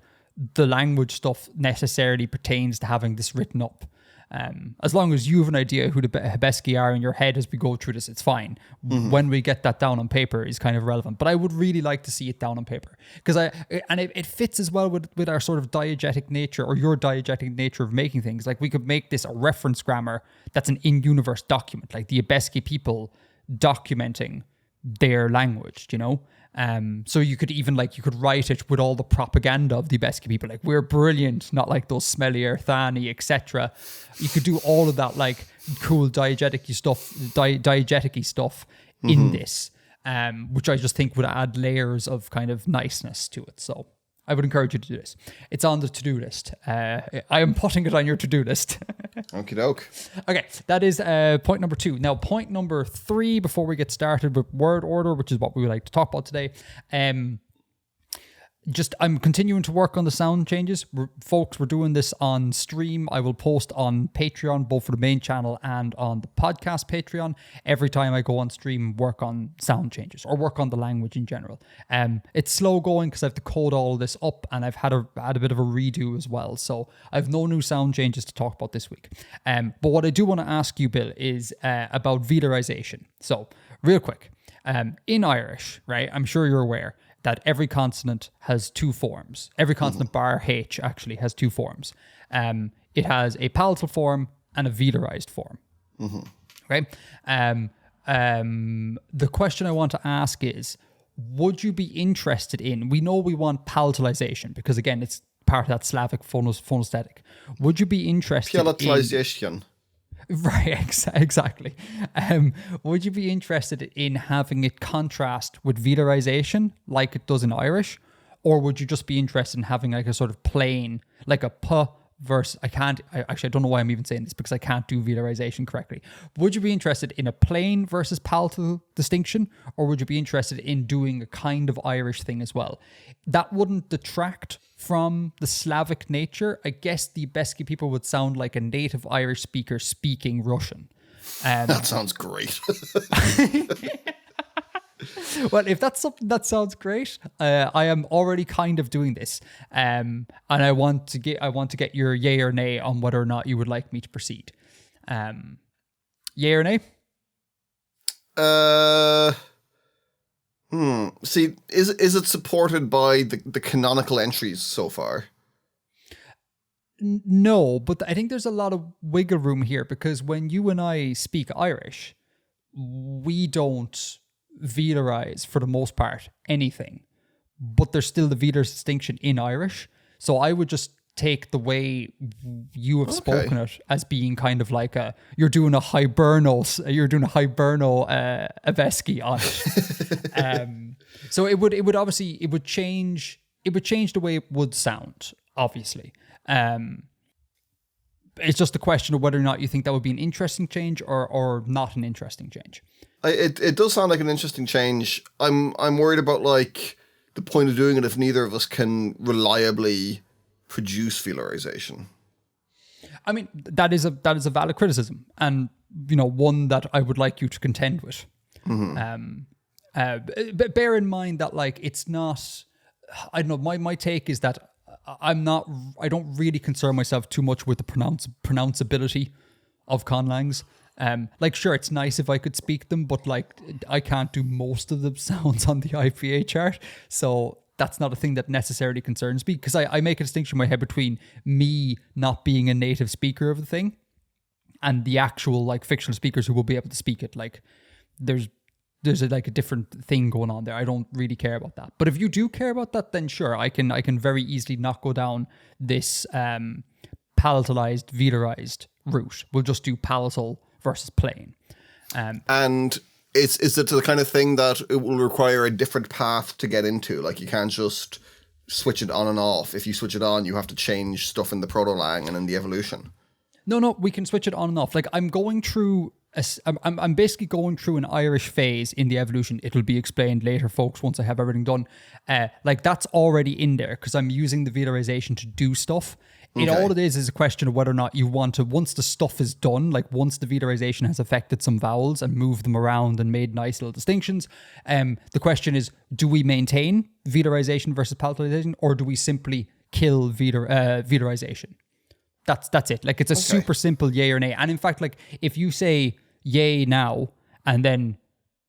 the language stuff necessarily pertains to having this written up. As long as you have an idea who the Abeski are in your head as we go through this, it's fine. When we get that down on paper is kind of relevant. But I would really like to see it down on paper, because it fits as well with our sort of diegetic nature, or your diegetic nature of making things. Like, we could make this a reference grammar that's an in-universe document, like the Abeski people documenting their language, so you could even you could write it with all the propaganda of the Abeski people, like, we're brilliant, not like those smelly Erthani, etc. You could do all of that cool diegetic stuff in this, which I just think would add layers of kind of niceness to it. So I would encourage you to do this. It's on the to-do list. I am putting it on your to-do list. Okie doke. Okay, that is point number 2. Now, point number 3, before we get started with word order, which is what we would like to talk about today. I'm continuing to work on the sound changes. Folks, we're doing this on stream. I will post on Patreon, both for the main channel and on the podcast Patreon. Every time I go on stream, work on sound changes or work on the language in general. It's slow going because I have to code all this up, and I've had a bit of a redo as well. So I have no new sound changes to talk about this week. But what I do want to ask you, Bill, is about velarisation. So real quick, in Irish, right? I'm sure you're aware that every consonant has 2 forms. Every consonant bar H actually has 2 forms. It has a palatal form and a velarized form. Okay? The question I want to ask is, would you be interested in, we know we want palatalization because again, it's part of that Slavic phonesthetic. Would you be interested Palatalization. Right, exactly. Would you be interested in having it contrast with velarization like it does in Irish? Or would you just be interested in having like a sort of plain, like a p versus, I don't know why I'm even saying this because I can't do velarization correctly. Would you be interested in a plain versus palatal distinction? Or would you be interested in doing a kind of Irish thing as well? That wouldn't detract from the Slavic nature. I guess the Besky people would sound like a native Irish speaker speaking Russian. That sounds great. Well, if that's something that sounds great, I am already kind of doing this, and I want to get your yay or nay on whether or not you would like me to proceed. Yay or nay? See, is it supported by the canonical entries so far? No, but I think there's a lot of wiggle room here because when you and I speak Irish, we don't velarize for the most part anything, but there's still the velar distinction in Irish. So I would just take the way you have spoken it as being kind of like you're doing a hiberno Aveski on it. So it would obviously change the way it would sound, obviously. It's just a question of whether or not you think that would be an interesting change or not an interesting change. It does sound like an interesting change. I'm worried about like the point of doing it if neither of us can reliably produce velarization. I mean, that is a valid criticism, and one that I would like you to contend with. But bear in mind that like it's not. I don't know. My take is that I don't really concern myself too much with the pronounceability of conlangs. Like, sure, it's nice if I could speak them, but like I can't do most of the sounds on the IPA chart. So that's not a thing that necessarily concerns me because I make a distinction in my head between me not being a native speaker of the thing and the actual like fictional speakers who will be able to speak it. Like there's a different thing going on there. I don't really care about that. But if you do care about that, then sure, I can very easily not go down this palatalized, velarized route. We'll just do palatal versus plain. And is it the kind of thing that it will require a different path to get into? Like you can't just switch it on and off. If you switch it on, you have to change stuff in the proto-lang and in the evolution. No, we can switch it on and off. Like I'm going through I'm basically going through an Irish phase in the evolution. It'll be explained later, folks, once I have everything done. Like that's already in there because I'm using the velarization to do stuff. All it is a question of whether or not you want to, once the stuff is done, like once the velarization has affected some vowels and moved them around and made nice little distinctions, the question is, do we maintain velarization versus palatalization or do we simply kill velarization? That's it. Like it's a super simple yay or nay. And in fact, like if you say yay now and then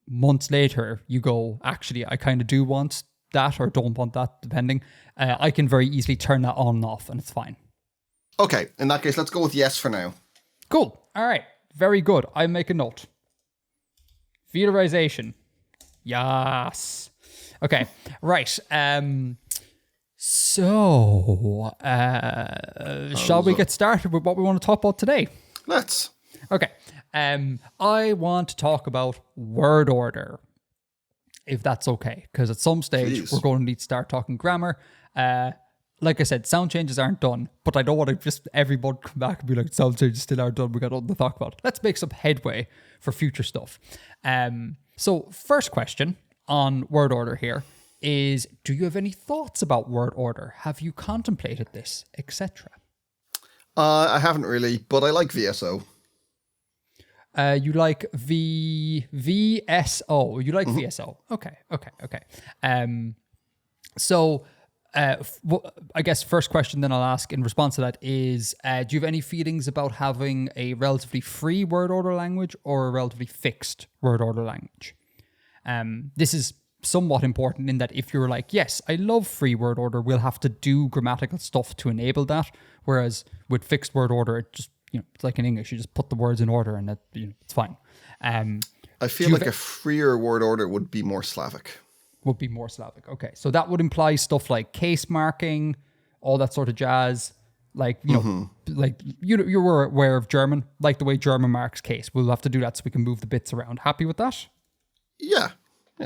months later you go, actually, I kind of do want that or don't want that, depending, I can very easily turn that on and off and it's fine. Okay, in that case, let's go with yes for now. Cool. All right. Very good. I make a note. Velarization. Yes. Okay. Right. So, shall we get started with what we want to talk about today? Let's. Okay. I want to talk about word order, if that's okay, because at some stage we're going to need to start talking grammar. Like I said, sound changes aren't done, but I don't want to just everybody come back and be like, sound changes still aren't done. We got nothing to talk about. Let's make some headway for future stuff. So first question on word order here is, do you have any thoughts about word order? Have you contemplated this, etc.? I haven't really, but I like VSO. You like VSO. You like VSO. Okay. So I guess first question then I'll ask in response to that is, do you have any feelings about having a relatively free word order language or a relatively fixed word order language? This is somewhat important in that if you're like, yes, I love free word order, we'll have to do grammatical stuff to enable that. Whereas with fixed word order, it just, it's like in English, you just put the words in order and it's fine. I feel like a freer word order would be more Slavic. would be more Slavic. Okay, so that would imply stuff like case marking, all that sort of jazz. Like, you know, like you were aware of German, like the way German marks case. We'll have to do that so we can move the bits around. Happy with that? Yeah.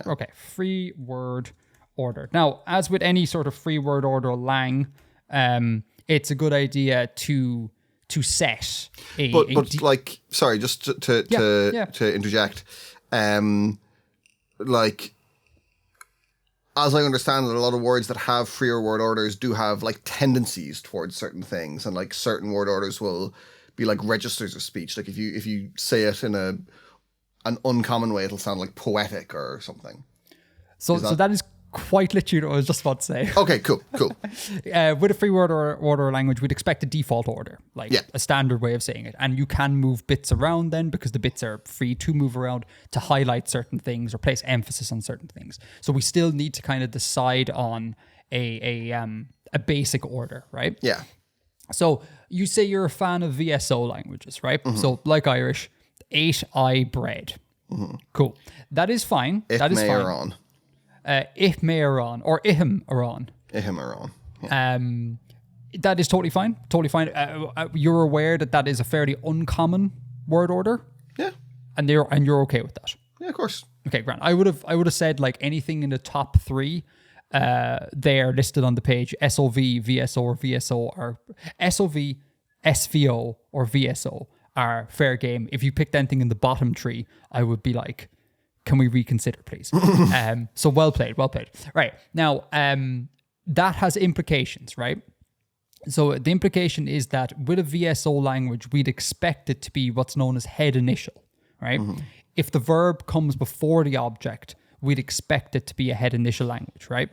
Okay, free word order. Now, as with any sort of free word order lang, it's a good idea to set a... But like, sorry, just to interject, like, as I understand it, a lot of words that have freer word orders do have like tendencies towards certain things, and like certain word orders will be like registers of speech. Like if you say it in an uncommon way, it'll sound like poetic or something. So that is quite literally what I was just about to say. Okay, cool. With a free word order language, we'd expect a default order, like a standard way of saying it. And you can move bits around then because the bits are free to move around to highlight certain things or place emphasis on certain things. So we still need to kind of decide on a basic order, right? Yeah. So you say you're a fan of VSO languages, right? So like Irish, 8I bread. Cool. That is fine. That is fine. Ihmeron or Ihmeron. Ihmeron. Yeah. That is totally fine. Totally fine. You're aware that is a fairly uncommon word order. Yeah. And you're okay with that. Yeah, of course. Okay, Grant. I would have said like anything in the top 3 there listed on the page, SOV, VSO, or VSO, or SOV, SVO, or VSO are fair game. If you picked anything in the bottom 3, I would be like, can we reconsider, please? So well played. Right. Now, that has implications, right? So the implication is that with a VSO language, we'd expect it to be what's known as head initial, right? If the verb comes before the object, we'd expect it to be a head initial language, right?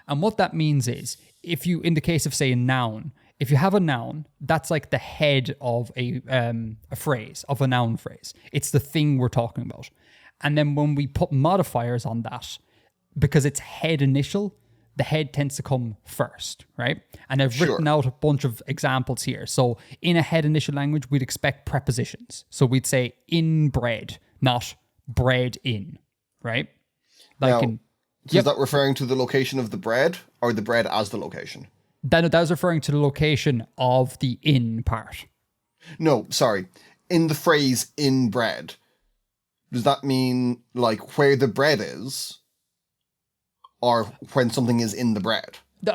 And what that means is, if you, in the case of, say, a noun, if you have a noun, that's like the head of a phrase, of a noun phrase. It's the thing we're talking about. And then when we put modifiers on that, because it's head initial, the head tends to come first, right? And I've written out a bunch of examples here. So in a head initial language, we'd expect prepositions. So we'd say in bread, not bread in, right? Like now, is that referring to the location of the bread or the bread as the location? That was referring to the location of the in part. No, sorry. In the phrase in bread, does that mean like where the bread is or when something is in the bread? No,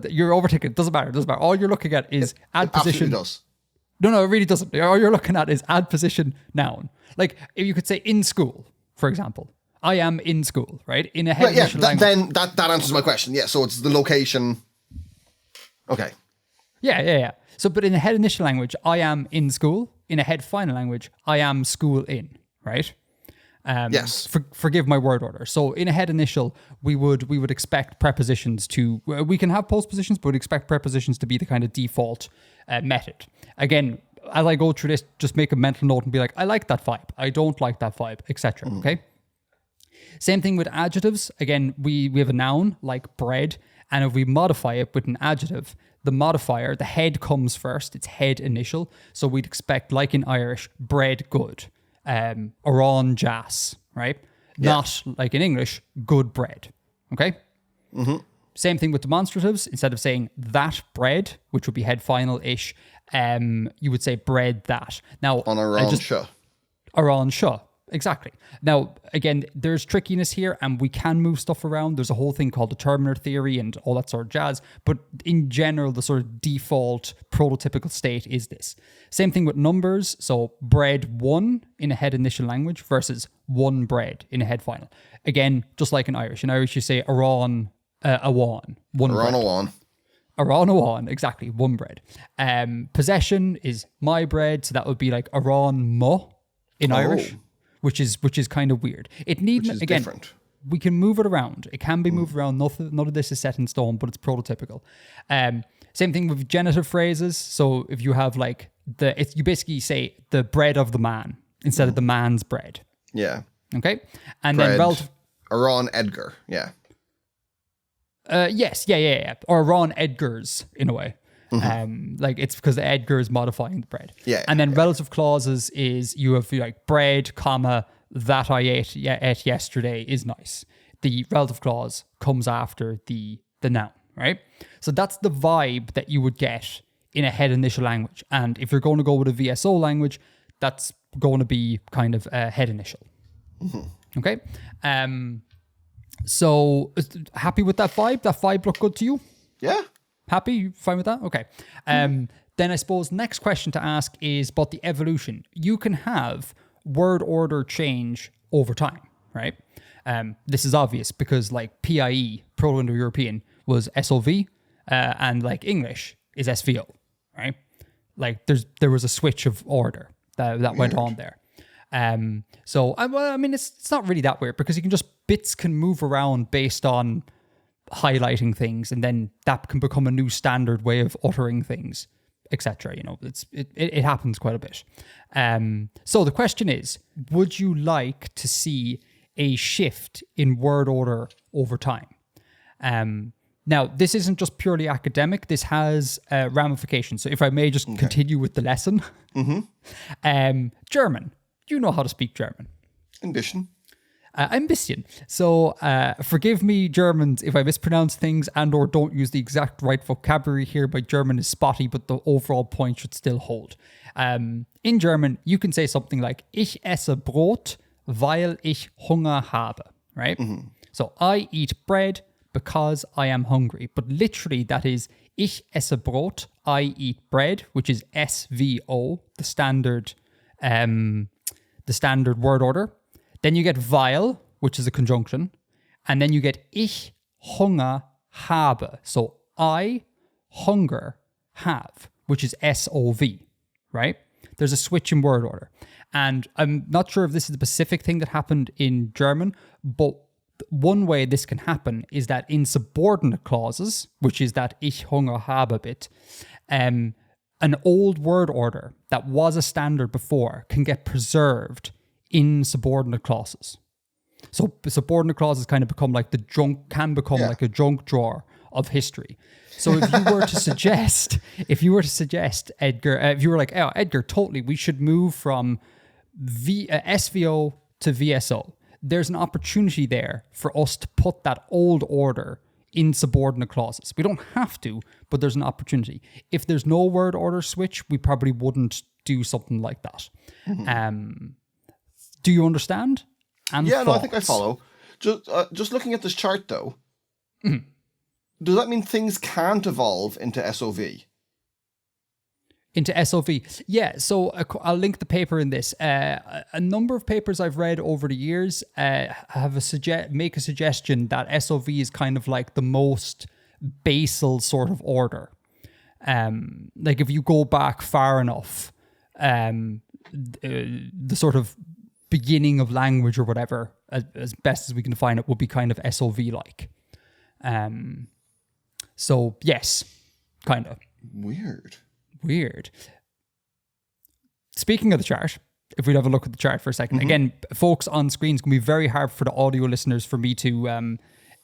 you're overtaking it. Doesn't matter. All you're looking at is add position. Absolutely does. No, it really doesn't. All you're looking at is add position noun. Like if you could say in school, for example. I am in school, right? In a head initial language. Then that answers my question. Yeah, so it's the location. Okay. Yeah. So, but in a head initial language, I am in school. In a head final language, I am school in, right? Yes. Forgive my word order. So in a head initial, we would expect prepositions to, we can have postpositions, but we'd expect prepositions to be the kind of default method. Again, as I go through this, just make a mental note and be like, I like that vibe. I don't like that vibe, etc. Okay? Same thing with adjectives. Again, we have a noun like bread, and if we modify it with an adjective, the modifier, the head comes first. It's head initial. So we'd expect, like in Irish, bread good. Aron jas, right? Yeah. Not like in English, good bread. Okay? Same thing with demonstratives. Instead of saying that bread, which would be head final-ish, you would say bread that. Now, on aron sha. Aron sha. Exactly. Now, again, there's trickiness here and we can move stuff around. There's a whole thing called determiner theory and all that sort of jazz. But in general, the sort of default prototypical state is this. Same thing with numbers. So bread 1 in a head initial language versus 1 bread in a head final. Again, just like in Irish. In Irish, you say aron awan. One aron bread. awan. Aron awan, exactly, 1 bread. Possession is my bread. So that would be like aron mo in Irish. Which is kind of weird. It needs, again, different. We can move it around. It can be moved around. None of this is set in stone, but it's prototypical. Same thing with genitive phrases. So if you have like you basically say the bread of the man instead of the man's bread. Yeah. Okay. And bread. Then relative. Aron Edgar. Yeah. Yes. Yeah. Or Aron Edgar's in a way. Like it's because the Edgar is modifying the bread. Yeah. And then relative clauses is you have like bread, comma, that I ate yesterday is nice. the relative clause comes after the noun, right? So that's the vibe that you would get in a head initial language. And if you're going to go with a VSO language, that's going to be kind of a head initial. Okay? So happy with that vibe? That vibe look good to you? Yeah. Happy? You fine with that? Okay. Then I suppose next question to ask is about the evolution. You can have word order change over time, right? This is obvious because like PIE, Proto-Indo-European, was SOV, and like English is SVO, right? Like there was a switch of order that went on there. So I mean, it's not really that weird because bits can move around based on highlighting things, and then that can become a new standard way of uttering things, etc. You know, it happens quite a bit. So the question is, would you like to see a shift in word order over time? Now, this isn't just purely academic. This has ramifications. So if I may just continue with the lesson. German. You know how to speak German. Ein bisschen. Ein bisschen. So forgive me, Germans, if I mispronounce things and or don't use the exact right vocabulary here. My German is spotty, but the overall point should still hold. In German, you can say something like, ich esse Brot, weil ich Hunger habe, right? So I eat bread because I am hungry. But literally that is, ich esse Brot, I eat bread, which is SVO, the standard word order. Then you get weil, which is a conjunction. And then you get ich Hunger habe. So I hunger have, which is SOV, right? There's a switch in word order. And I'm not sure if this is the specific thing that happened in German, but one way this can happen is that in subordinate clauses, which is that ich Hunger habe bit, an old word order that was a standard before can get preserved in subordinate clauses. So subordinate clauses kind of become like like a junk drawer of history. So if you were to suggest, Edgar, if you were like, oh, Edgar, totally, we should move from SVO to VSO. There's an opportunity there for us to put that old order in subordinate clauses. We don't have to, but there's an opportunity. If there's no word order switch, we probably wouldn't do something like that. Do you understand? And no, I think I follow. Just looking at this chart, though, does that mean things can't evolve into SOV? Into SOV. Yeah, so I'll link the paper in this. A number of papers I've read over the years make a suggestion that SOV is kind of like the most basal sort of order. Like if you go back far enough, the sort of beginning of language or whatever, as best as we can define it, would be kind of SOV-like. So yes, kind of. Weird. Speaking of the chart, if we'd have a look at the chart for a second. Again, folks on screen, it's going to be very hard for the audio listeners for me to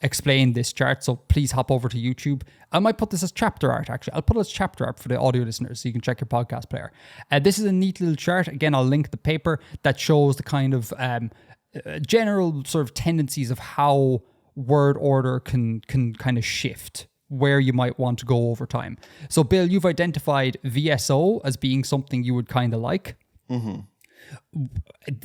explain this chart, so please hop over to YouTube. I might put this as chapter art, actually. I'll put it as chapter art for the audio listeners so you can check your podcast player. This is a neat little chart. Again, I'll link the paper that shows the kind of general sort of tendencies of how word order can kind of shift, where you might want to go over time. So, Bill, you've identified VSO as being something you would kind of like.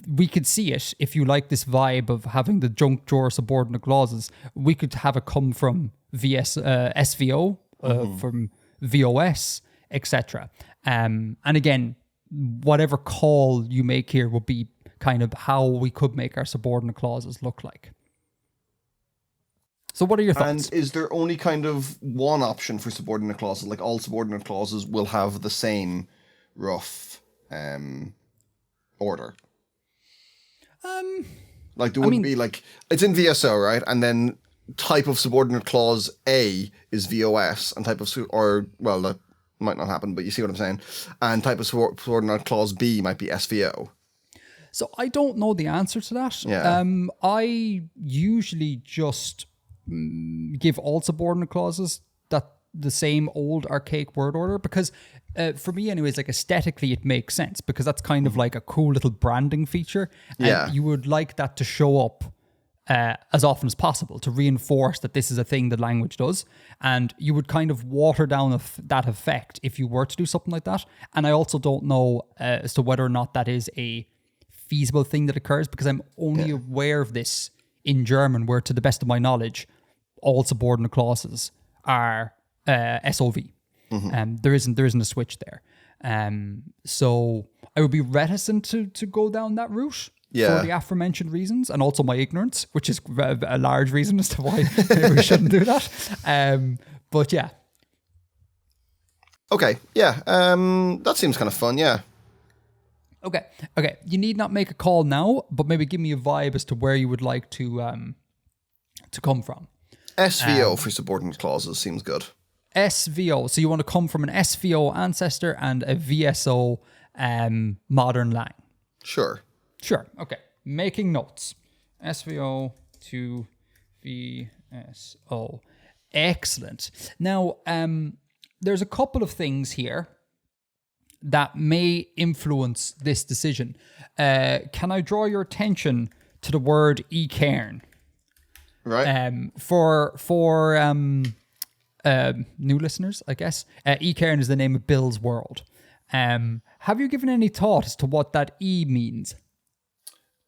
We could see it, if you like this vibe of having the junk drawer subordinate clauses, we could have it come from SVO, from VOS, etc. And again, whatever call you make here will be kind of how we could make our subordinate clauses look like. So what are your thoughts? And is there only kind of one option for subordinate clauses? Like all subordinate clauses will have the same rough order? Like there wouldn't be like, it's in VSO, right? And then type of subordinate clause A is VOS and type of, that might not happen, but you see what I'm saying? And type of subordinate clause B might be SVO. So I don't know the answer to that. Yeah. I usually just give all subordinate clauses that the same old archaic word order, because for me anyways, like aesthetically it makes sense, because that's kind of like a cool little branding feature, and you would like that to show up as often as possible to reinforce that this is a thing that language does. And you would kind of water down that effect if you were to do something like that. And I also don't know as to whether or not that is a feasible thing that occurs, because I'm only aware of this in German, where to the best of my knowledge, all subordinate clauses are SOV. There isn't a switch there. So I would be reticent to go down that route. For the aforementioned reasons, and also my ignorance, which is a large reason as to why maybe we shouldn't do that. But yeah. Okay, yeah. That seems kind of fun, yeah. Okay. You need not make a call now, but maybe give me a vibe as to where you would like to come from. SVO for subordinate clauses seems good. SVO. So you want to come from an SVO ancestor and a VSO modern lang. Sure. Okay. Making notes. SVO to VSO. Excellent. Now, there's a couple of things here that may influence this decision. Can I draw your attention to the word e-cairn? Right. For new listeners, I guess, e-cairn is the name of Bill's world. Have you given any thought as to what that E means?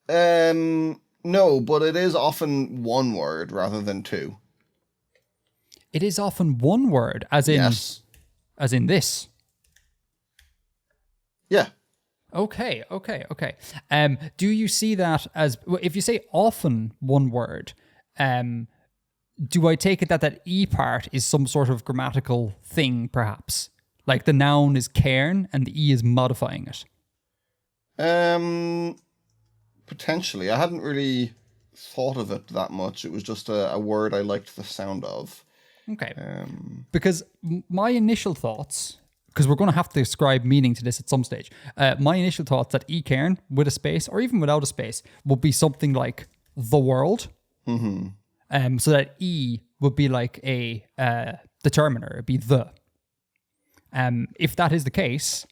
No, but it is often one word rather than two. It is often one word, as in this. Yeah. Okay. Do you see that as, if you say often one word, do I take it that E part is some sort of grammatical thing, perhaps? Like the noun is cairn and the E is modifying it? Potentially. I hadn't really thought of it that much. It was just a word I liked the sound of. Okay. Because my initial thoughts, because we're going to have to ascribe meaning to this at some stage, my initial thoughts that e-cairn with a space, or even without a space, would be something like the world. Mm-hmm. So that E would be like a determiner. It'd be the. If that is the case,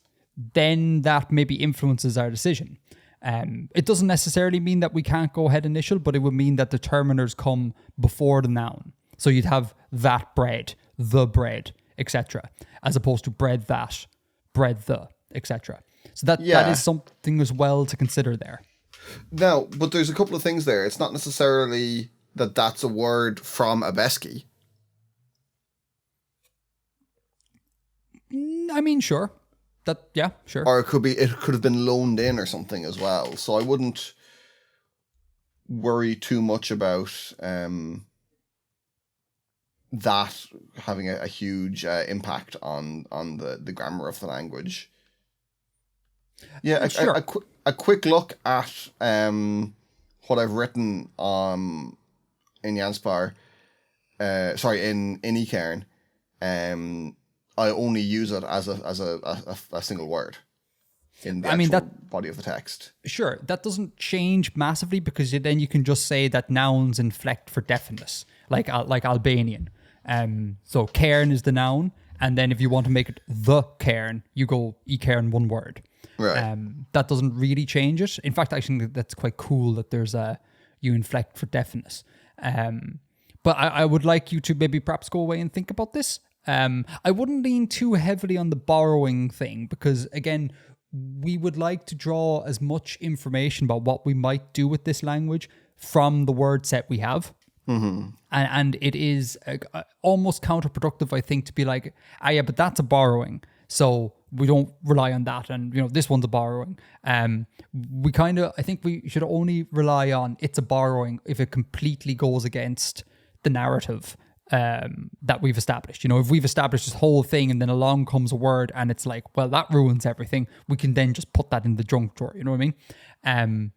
then that maybe influences our decision. It doesn't necessarily mean that we can't go ahead initial, but it would mean that determiners come before the noun. So you'd have that bread, the bread, etc., as opposed to bread that, bread the, etc. So that is something as well to consider there. No, but there's a couple of things there. It's not necessarily that that's a word from Abeski. I mean, sure. Sure. Or it could have been loaned in or something as well. So I wouldn't worry too much about that having a huge impact on the grammar of the language. Yeah, sure. A quick look at what I've written in Janspar, in e-cairn. I only use it as a single word in the actual body of the text. Sure, that doesn't change massively, because then you can just say that nouns inflect for definiteness, like Albanian. So cairn is the noun, and then if you want to make it the cairn, you go e-cairn one word. Right. That doesn't really change it. In fact, I think that's quite cool that there's you inflect for definiteness. But I would like you to maybe perhaps go away and think about this. I wouldn't lean too heavily on the borrowing thing, because again, we would like to draw as much information about what we might do with this language from the word set we have. Mm-hmm. And it is almost counterproductive, I think, to be like, but that's a borrowing, so we don't rely on that, and this one's a borrowing. I think we should only rely on it's a borrowing if it completely goes against the narrative that we've established. If we've established this whole thing and then along comes a word and it's like, well, that ruins everything, we can then just put that in the junk drawer. You know what I mean?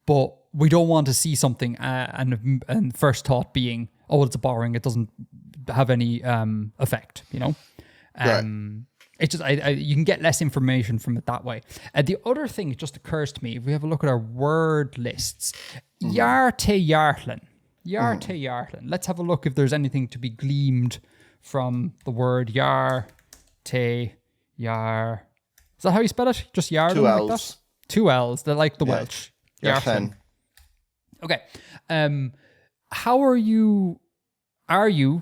But we don't want to see something and first thought being, oh, it's a borrowing, it doesn't have any effect. Right. It's just you can get less information from it that way. The other thing, it just occurs to me, if we have a look at our word lists, Jar te Jartlen. Let's have a look if there's anything to be gleaned from the word Jar te Jar. Is that how you spell it? Just Jartlen? 2 L's. Like that? 2 L's. They're like the Welsh. Jartlen. Okay. How are you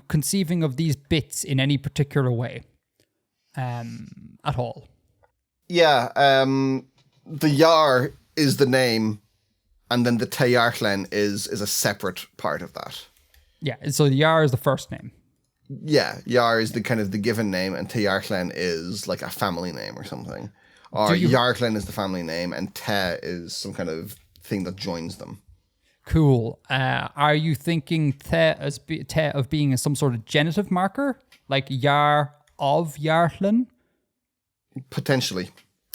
conceiving of these bits in any particular way at all? Yeah, the Yar is the name, and then the Teyartlen is a separate part of that. Yeah, so the Yar is the first name. Yeah, Yar is the kind of the given name, and Teyartlen is like a family name or something. Or Yartlen is the family name, and Te is some kind of thing that joins them. Cool. Are you thinking Te of being some sort of genitive marker, like Yar of Yartlen? Potentially.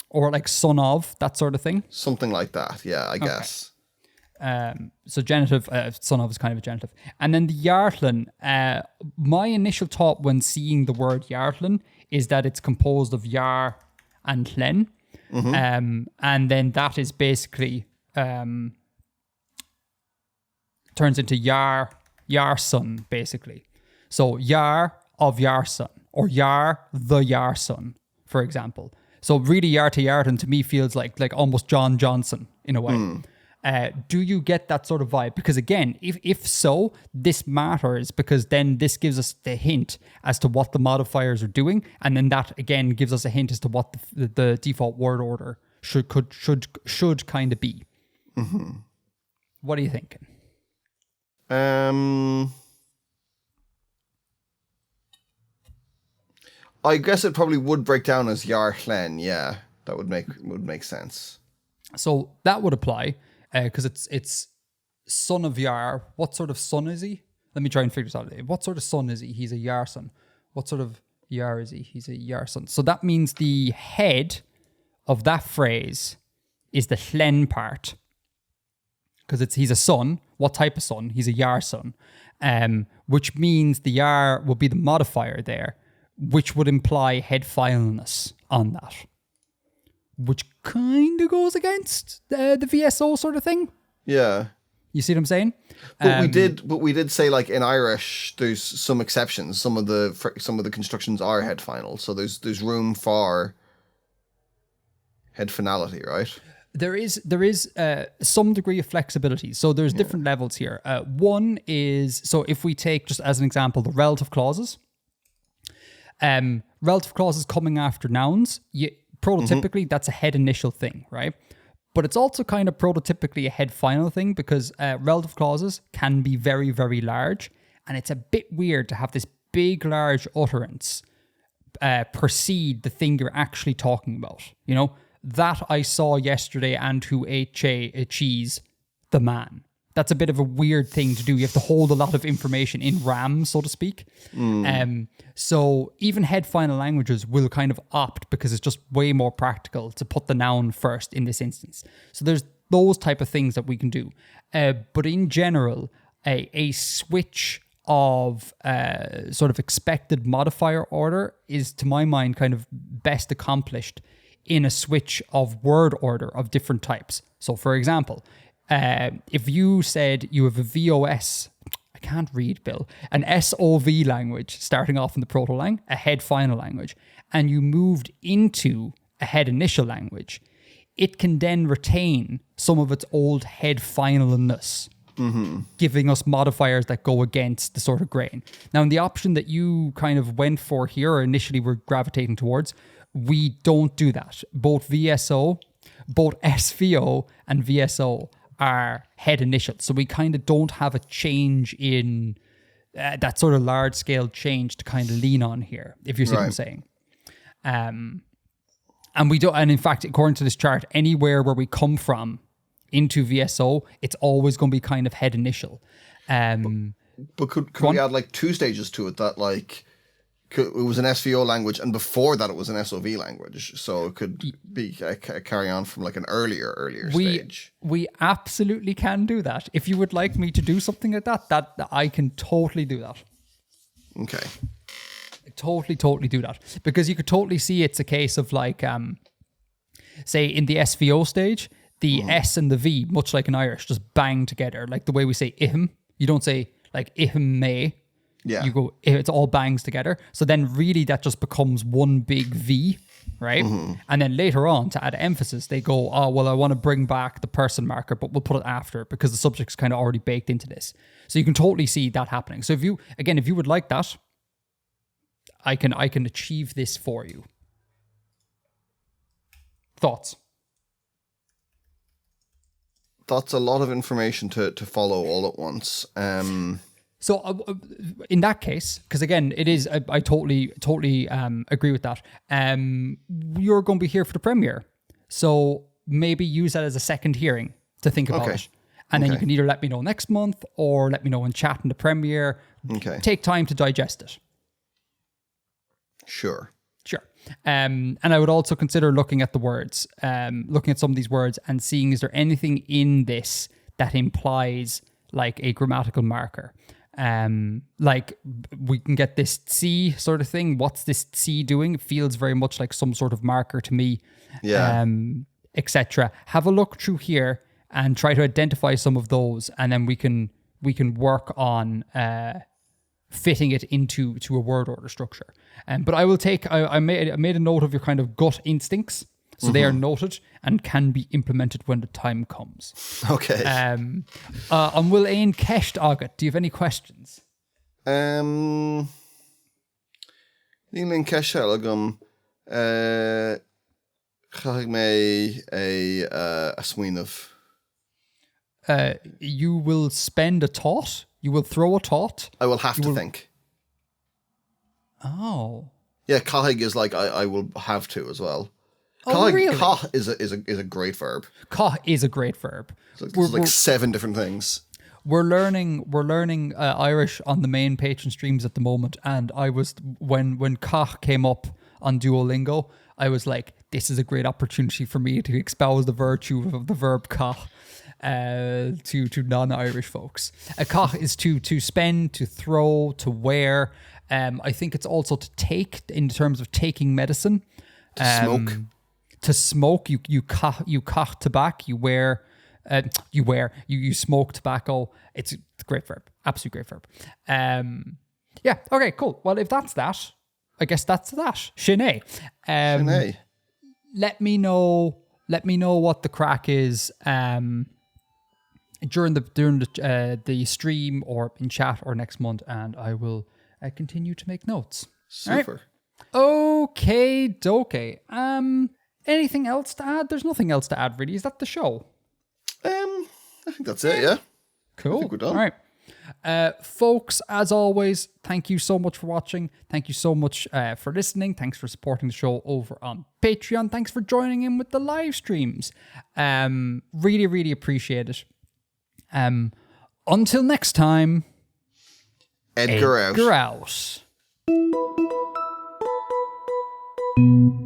Or like son of, that sort of thing? Something like that, yeah, I guess. So genitive, son of is kind of a genitive. And then the Yartlen, my initial thought when seeing the word Yartlen is that it's composed of Yar and Len. Mm-hmm. And then that is basically turns into Yar son, basically. So Yar of Yar son, or Yar the Yar son, for example. So really Yar to Yarton to me feels like almost John Johnson in a way. Do you get that sort of vibe? Because again, if so, this matters because then this gives us the hint as to what the modifiers are doing, and then that again gives us a hint as to what the default word order should kind of be. Mm-hmm. What are you thinking? I guess it probably would break down as Yartlen. Yeah, that would make sense. So that would apply. Because it's son of Yar. What sort of son is he? Let me try and figure this out. What sort of son is he? He's a Yar son. What sort of Yar is he? He's a Yar son. So that means the head of that phrase is the Hlen part. Because he's a son. What type of son? He's a Yar son. Which means the Yar will be the modifier there, which would imply head finalness on that. Which kind of goes against the VSO sort of thing. Yeah. You see what I'm saying? But we did say like in Irish, there's some exceptions. Some of the constructions are head final, so there's room for head finality, right? There is some degree of flexibility. So there's different levels here. One is, so if we take just as an example, the relative clauses. Relative clauses coming after nouns, prototypically, that's a head initial thing, right? But it's also kind of prototypically a head final thing because relative clauses can be very, very large. And it's a bit weird to have this big, large utterance precede the thing you're actually talking about. You know, that I saw yesterday and who ate cheese, the man. That's a bit of a weird thing to do. You have to hold a lot of information in RAM, so to speak. So even head final languages will kind of opt because it's just way more practical to put the noun first in this instance. So there's those type of things that we can do. But in general, a switch of sort of expected modifier order is, to my mind, kind of best accomplished in a switch of word order of different types. So for example, if you said you have a VOS, I can't read, Bill, an SOV language starting off in the proto-lang, a head final language, and you moved into a head initial language, it can then retain some of its old head finalness, giving us modifiers that go against the sort of grain. Now, in the option that you kind of went for here, or initially were gravitating towards, we don't do that. Both SVO and VSO are head initial. So we kind of don't have a change in that sort of large scale change to kind of lean on here, if you see what I'm saying. And we don't, and in fact, according to this chart, anywhere where we come from into VSO, it's always going to be kind of head initial. But could we add like two stages to it that like, it was an SVO language, and before that it was an SOV language, so it could be a carry on from like an earlier stage. We absolutely can do that. If you would like me to do something like that I can totally do that. Okay. Totally do that, because you could totally see it's a case of like, say in the SVO stage, the S and the V, much like in Irish, just bang together, like the way we say ihm. You don't say like ihm may. Yeah. You go, it's all bangs together. So then really that just becomes one big V right? And then later on, to add emphasis, they go, oh, well, I want to bring back the person marker, but we'll put it after because the subject's kind of already baked into this. So you can totally see that happening. So if you would like that, I can achieve this for you. Thoughts? That's a lot of information to follow all at once. So in that case, because again, it is, I totally agree with that. You're going to be here for the premiere. So maybe use that as a second hearing to think about it. And then you can either let me know next month or let me know in chat in the premiere. Okay. Take time to digest it. Sure. And I would also consider looking at the words, looking at some of these words and seeing, is there anything in this that implies like a grammatical marker? Like we can get this C sort of thing. What's this C doing? It feels very much like some sort of marker to me. Yeah. Etc. Have a look through here and try to identify some of those, and then we can work on fitting it into a word order structure. But I will take, I made a note of your kind of gut instincts. So they are noted and can be implemented when the time comes. Okay. And will Ain Kesht Agat, do you have any questions? Níl Kesht Elagum, Chag me a sweenof. You will spend a thought. You will throw a thought. I will have to think. Oh. Yeah, Kahig is like I will have to as well. Oh, really? Kah is a great verb. Kah is a great verb. It's like 7 different things. We're learning Irish on the main patron streams at the moment, and I was when Kah came up on Duolingo, I was like, this is a great opportunity for me to espouse the virtue of the verb Kah to non-Irish folks. Kah is to spend, to throw, to wear. I think it's also to take in terms of taking medicine. To smoke. To smoke, you cough tobacco, you smoke tobacco. It's a great verb, absolute great verb. Yeah, okay, cool. Well, if that's that, I guess that's that. Shanae. Shanae. Let me know what the crack is during the stream or in chat or next month, and I will continue to make notes. Super. Right. Okay, doke. Anything else to add? There's nothing else to add, really. Is that the show? I think that's it, yeah. Cool. I think we're done. All right. Folks, as always, thank you so much for watching. Thank you so much for listening. Thanks for supporting the show over on Patreon. Thanks for joining in with the live streams. Really, really appreciate it. Until next time, Edgar out. out.